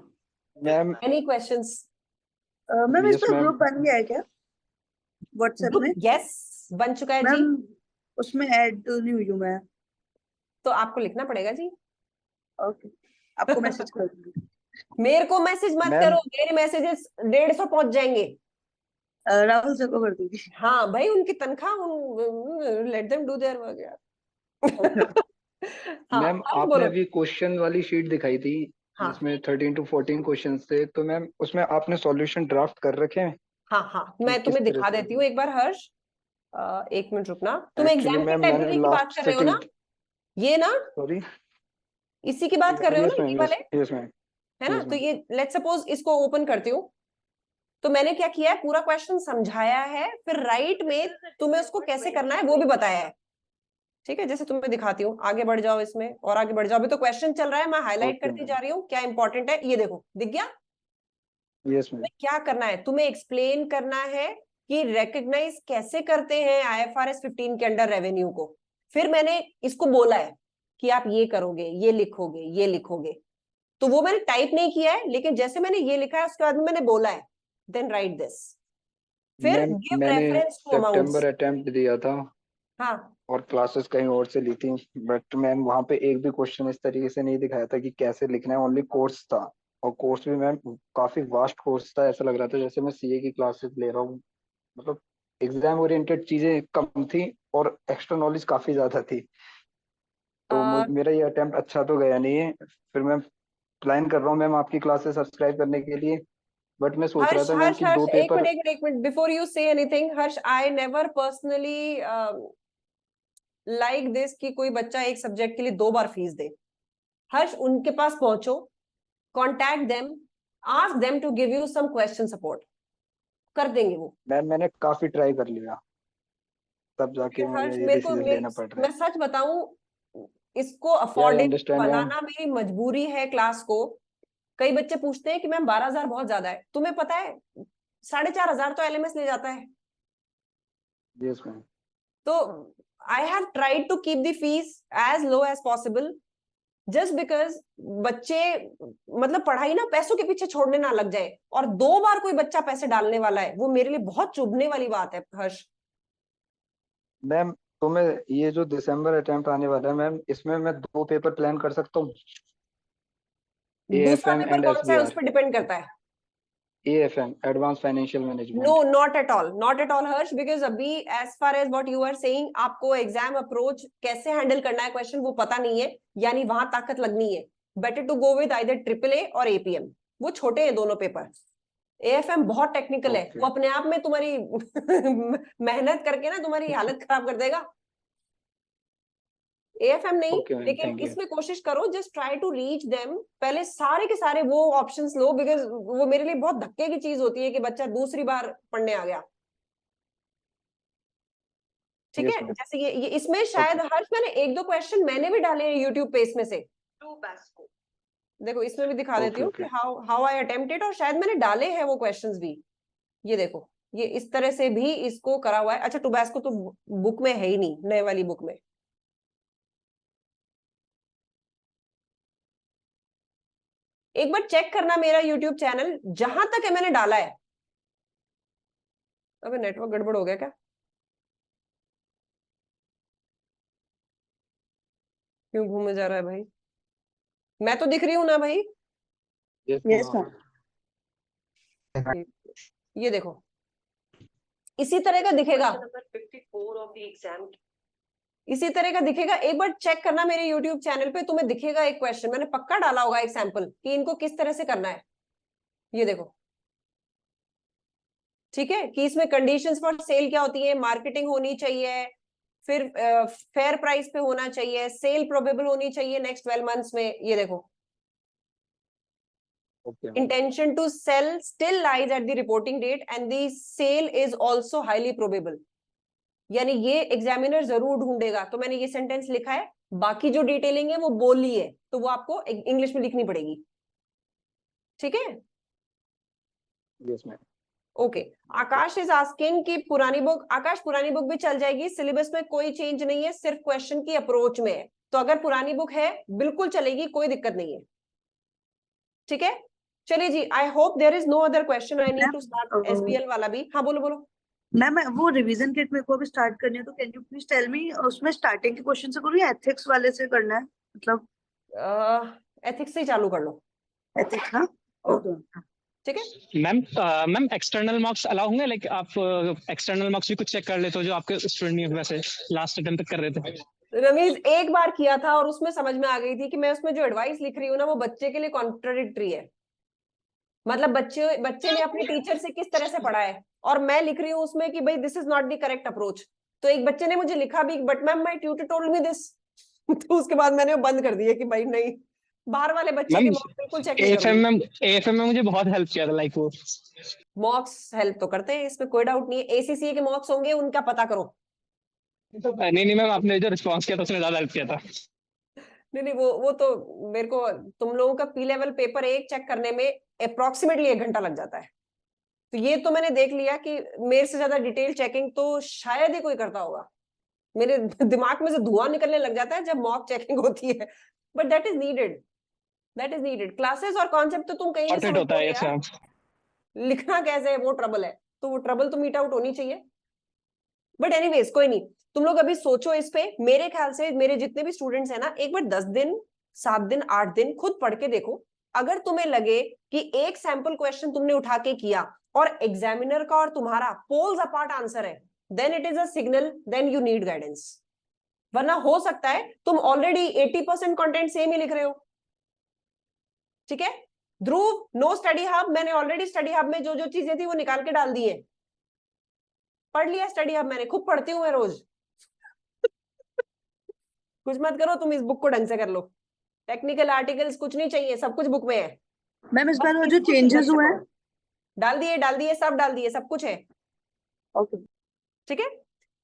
Ma'am any questions? Ma'am इस Yes, पर ma'am. ग्रुप बन गया है क्या व्हाट्सएप में? यस, बन चुका है जी। मैम उसमें ऐड नहीं हुई हूँ मैं। तो आपको लिखना पड़ेगा जी। ओके, आपको मैसेज कर दूंगी। मेरे को मैसेज मत Ma'am. करो, मेरे मैसेजेस 150 पहुंच जाएंगे। राहुल सर को कर दूंगी। हाँ भाई, उनकी तनख्वाह, let them do their work यार। हाँ, मैम अब आपने बोलो। अभी क्वेश्चन वाली शीट दिखाई थी, हाँ जिसमें 13 to 14 क्वेश्चन थे, तो मैम उसमें आपने सॉल्यूशन ड्राफ्ट कर रखे हैं? हाँ, मैं किस तुम्हें तरह दिखा से? देती हूँ एक बार हर्ष। 1 मिनट रुकना। तुम एक्चुअली एग्जाम की मैम मैंने लाइब्रेरी की बात लास्ट कर रहे हो ना? सेकंड, ये ना, सॉरी, इसी की बात कर रहे हो यस ना, मैम, ये वाले? यस मैम, है ना? Yes, तो ma'am. ये लेट्स सपोज इसको ओपन करती हूँ, तो मैंने क्या किया है, पूरा क्वेश्चन समझाया है, फिर राइट में तुम्हें उसको कैसे करना है वो भी बताया है। ठीक है, जैसे तुम्हें दिखाती हूँ, आगे बढ़ जाओ इसमें और आगे बढ़ जाओ। अभी तो क्वेश्चन चल रहा है, मैं हाईलाइट Okay, करती ma'am. जा रही हूँ क्या इंपॉर्टेंट है। ये देखो, दिख गया? Yes, ma'am. क्या करना है तुम्हें, एक्सप्लेन करना है कि रिकॉग्नाइज कैसे करते हैं IFRS 15 के अंडर रेवेन्यू को। फिर मैंने इसको बोला है कि आप ये करोगे, ये लिखोगे, ये लिखोगे। तो वो मैंने टाइप नहीं किया है, लेकिन जैसे मैंने ये लिखा है उसके बाद में मैंने बोला है, देन राइट दिस। फिर मैम गिव मैंने रेफरेंस टू अमाउंट्स। सितंबर अटेम्प्ट दिया था हाँ, और क्लासेस कहीं और से ली थी, बट मैम वहाँ पे एक भी क्वेश्चन इस तरीके से नहीं दिखाया था कि कैसे लिखना है, ओनली कोर्स था। और कोर्स भी मैम काफी वास्ट कोर्स था, ऐसा लग रहा था जैसे मैं सीए की क्लासेस ले रहा हूँ। मतलब एग्जाम ओरिएंटेड चीजें कम थी और एक्स्ट्रा नॉलेज काफी ज्यादा थी। तो मेरा ये अटेम्प्ट अच्छा तो गया नहीं है। फिर मैं प्लान कर रहा हूँ मैम आपकी क्लासेस सब्सक्राइब करने के लिए, बट मैं सोच रहा हर्ष था मैम हर्ष कि हर्ष, दो एक पेपर। मिनट एक मिनट एक minute, before you say anything Harsh, I never personally like this कि कोई बच्चा एक सब्जेक्ट के लिए 2 बार फीस दे। हर्ष, उनके पास पहुंचो, contact them, ask them to give you some question support, कर देंगे वो। मैम मैंने काफी ट्राई कर लिया, तब जाके हर्ष, मुझे ये मेरे को डिसीजन लेना पड़ रहा मैं है। सच बताऊं, इसको या आई अफोर्डेबल अंडरस्टैंड मैम। बनाना मेरी मजबूरी है क्लास को। कई बच्चे पूछते हैं कि मैम 12,000 बहुत ज्यादा है, तुम्हें पता है 4,500 तो LMS ले जाता है। Yes ma'am. तो I have tried to keep the fees as low as possible, just because बच्चे मतलब पढ़ाई ना पैसों के पीछे छोड़ने ना लग जाए। और 2 बार कोई बच्चा पैसे डालने वाला है, वो मेरे लिए बहुत चुभने वाली बात है हर्ष। मैम तो मैं ये जो दिसंबर अटेम्प्ट आने वाला है मैम, इसमें मैं 2 पेपर प्लान कर सकता हूँ, दूसरा AFM पेपर एंड कौन सा है उस SBR। पर डिपेंड करता है। AFM advance financial no, management. Not at all Harsh, because अभी as far as what you are saying, आपको एग्जाम अप्रोच कैसे हैंडल करना है क्वेश्चन वो पता नहीं है, यानी वहां ताकत लगनी है। Better to go with either AAA और APM, वो छोटे हैं दोनों पेपर। AFM बहुत टेक्निकल है, वो अपने आप में तुम्हारी मेहनत करके ना तुम्हारी हालत खराब कर देगा। AFM नहीं, ओके मैम, लेकिन थैंक यू। इसमें कोशिश करो, just try to reach them. पहले सारे के सारे वो ऑप्शंस लो, बिकॉज वो मेरे लिए बहुत धक्के की चीज होती है कि बच्चा दूसरी बार पढ़ने आ गया। ठीक यस है, मैम। जैसे ये इसमें शायद हर्ष मैंने 1-2 क्वेश्चन मैंने भी डाले हैं यूट्यूब पे इसमें से। देखो इसमें भी दिखा देती ओके हूँ कि हाउ आई अटेम्प्टेड, और शायद मैंने डाले हैं वो क्वेश्चंस भी। ये देखो, ये इस तरह से भी इसको करा हुआ है। अच्छा, टोबैस्को तो बुक में है ही नहीं, नए वाली बुक में। एक बार चेक करना मेरा यूट्यूब चैनल, जहां तक है मैंने डाला है। अबे नेटवर्क गड़बड़ हो गया क्या? क्यों घूमे जा रहा है भाई? मैं तो दिख रही हूं ना भाई। Yes yes ma'am. ये देखो, इसी तरह का दिखेगा, इसी तरह का दिखेगा। एक बार चेक करना मेरे YouTube चैनल पे, तुम्हें दिखेगा एक क्वेश्चन मैंने पक्का डाला होगा, एक सैंपल कि इनको किस तरह से करना है। ये देखो, ठीक है, कि इसमें कंडीशंस फॉर सेल क्या होती है, मार्केटिंग होनी चाहिए, फिर फेयर प्राइस पे होना चाहिए, सेल प्रोबेबल होनी चाहिए नेक्स्ट 12 मंथ्स में। ये देखो, okay ma'am. intention to sell still lies at the reporting date and the sale is also highly probable, यानी ये एग्जामिनर जरूर ढूंढेगा। तो मैंने ये सेंटेंस लिखा है, बाकी जो डिटेलिंग है वो बोली है, तो वो आपको इंग्लिश में लिखनी पड़ेगी। ठीक है, yes ma'am. Okay. Akash is asking कि पुरानी बुक, आकाश पुरानी बुक भी चल जाएगी, सिलेबस में कोई चेंज नहीं है, सिर्फ क्वेश्चन की अप्रोच में है। तो अगर पुरानी बुक है बिल्कुल चलेगी, कोई दिक्कत नहीं है। ठीक है, चलिए जी, I hope there is no other question, I need to start SBL वाला भी। हाँ बोलो बोलो। मैम वो रिवीजन किट मेरे को अभी स्टार्ट करनी है, तो can you please tell me उसमें स्टार्टिंग के क्वेश्चन से करूँ या एथिक्स वाले से करना है, मतलब एथिक्स से ही चालू कर लो। एथिक्स ना? ओके ठीक है मैम एक्सटर्नल मार्क्स अलाउ होंगे, लाइक आप एक्सटर्नल मार्क्स भी कुछ चेक कर लेते हो जो आपके स्टूडेंट नहीं वैसे लास्ट अटेम्प्ट तक कर रहे थे। रमीज, एक बार किया था और उसमें समझ में आ गई थी कि मैं उसमें जो एडवाइस लिख रही हूँ ना वो बच्चे के लिए कॉन्ट्राडिक्टरी है। मतलब बच्चे ने अपने टीचर से किस तरह से पढ़ा है, और मैं लिख रही हूँ उसमें कि भाई this is not the correct approach. तो एक बच्चे ने मुझे लिखा भी, but ma'am my tutor told me this. तो उसके बाद मैंने बंद कर दिया कि भाई नहीं, बाहर वाले बच्चे के मैम मॉक्स बिल्कुल चेक नहीं एएफएम करूंगी। में एएफएम में मुझे बहुत हेल्प किया था लाइक वो। मॉक्स हेल्प तो करते हैं, इसमें कोई डाउट नहीं है। एसीसीए के मॉक्स होंगे, उनका पता करो। नहीं नहीं मैम, आपने जो रिस्पॉन्स किया था उसने ज्यादा हेल्प किया था। नहीं नहीं, वो तो मेरे को, तुम लोगों का पी लेवल पेपर 1 चेक करने में अप्रोक्सीमेटली 1 घंटा लग जाता है। तो ये तो मैंने देख लिया कि मेरे से ज्यादा डिटेल चेकिंग तो शायद ही कोई करता होगा। मेरे दिमाग में से धुआं निकलने लग जाता है जब मॉक चेकिंग होती है, but that is needed, that is needed. Classes और कॉन्सेप्ट तो तुम कहीं भी इम्पोर्टेंट होता है समझोगे ऐसे यार, मैम। लिखना कैसे है वो ट्रबल है, तो वो ट्रबल तो मीट आउट होनी चाहिए। बट एनीवेज कोई नहीं, तुम लोग अभी सोचो इस पे। मेरे ख्याल से मेरे जितने भी स्टूडेंट्स हैं ना, एक बार 10 दिन 7 दिन 8 दिन खुद पढ़ के देखो। अगर तुम्हें लगे कि एक सैंपल क्वेश्चन तुमने उठा के किया और एग्जामिनर का और तुम्हारा पोल्स अपार्ट आंसर है, then it is a signal, then you need guidance. वरना हो सकता है तुम ऑलरेडी 80% कंटेंट सेम ही लिख रहे हो। ठीक है ध्रुव, नो स्टडी हब, मैंने ऑलरेडी स्टडी हब में जो जो चीजें थी वो निकाल के डाल दी है। पढ़ लिया स्टडी हब, मैंने खूब पढ़ती हूँ मैं रोज। कुछ मत करो, तुम इस बुक को ढंग से कर लो। टेक्निकल आर्टिकल्स कुछ नहीं चाहिए, सब कुछ बुक में है। मैम इस बस बार वो जो इसको चेंजेस सुंदर से हुए हैं, पढ़ो। डाल दिए सब कुछ है। ओके ठीक है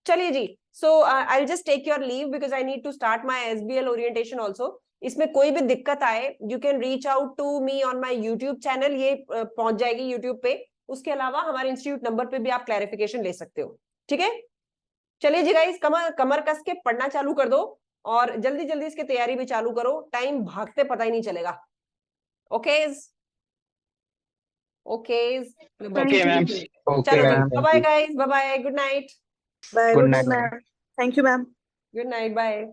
चलिए जी। So I just take your leave because I need to start my SBL orientation also. इसमें कोई भी दिक्कत आए, you can reach out to me on my YouTube channel, ये पहुंच जाएगी यूट्यूब पे। उसके अलावा हमारे इंस्टीट्यूट नंबर पे भी आप क्लैरिफिकेशन ले सकते हो। ठीक है चलिए जी गाइस, कमर कमर कस के पढ़ना चालू कर दो और जल्दी जल्दी इसकी तैयारी भी चालू करो, टाइम भागते पता ही नहीं चलेगा। Okays okays okay ma'am. Okay चलो जी, ma'am, bye bye guys, bye bye, good night, bye good good night. Ma'am, thank you ma'am. Good night, bye.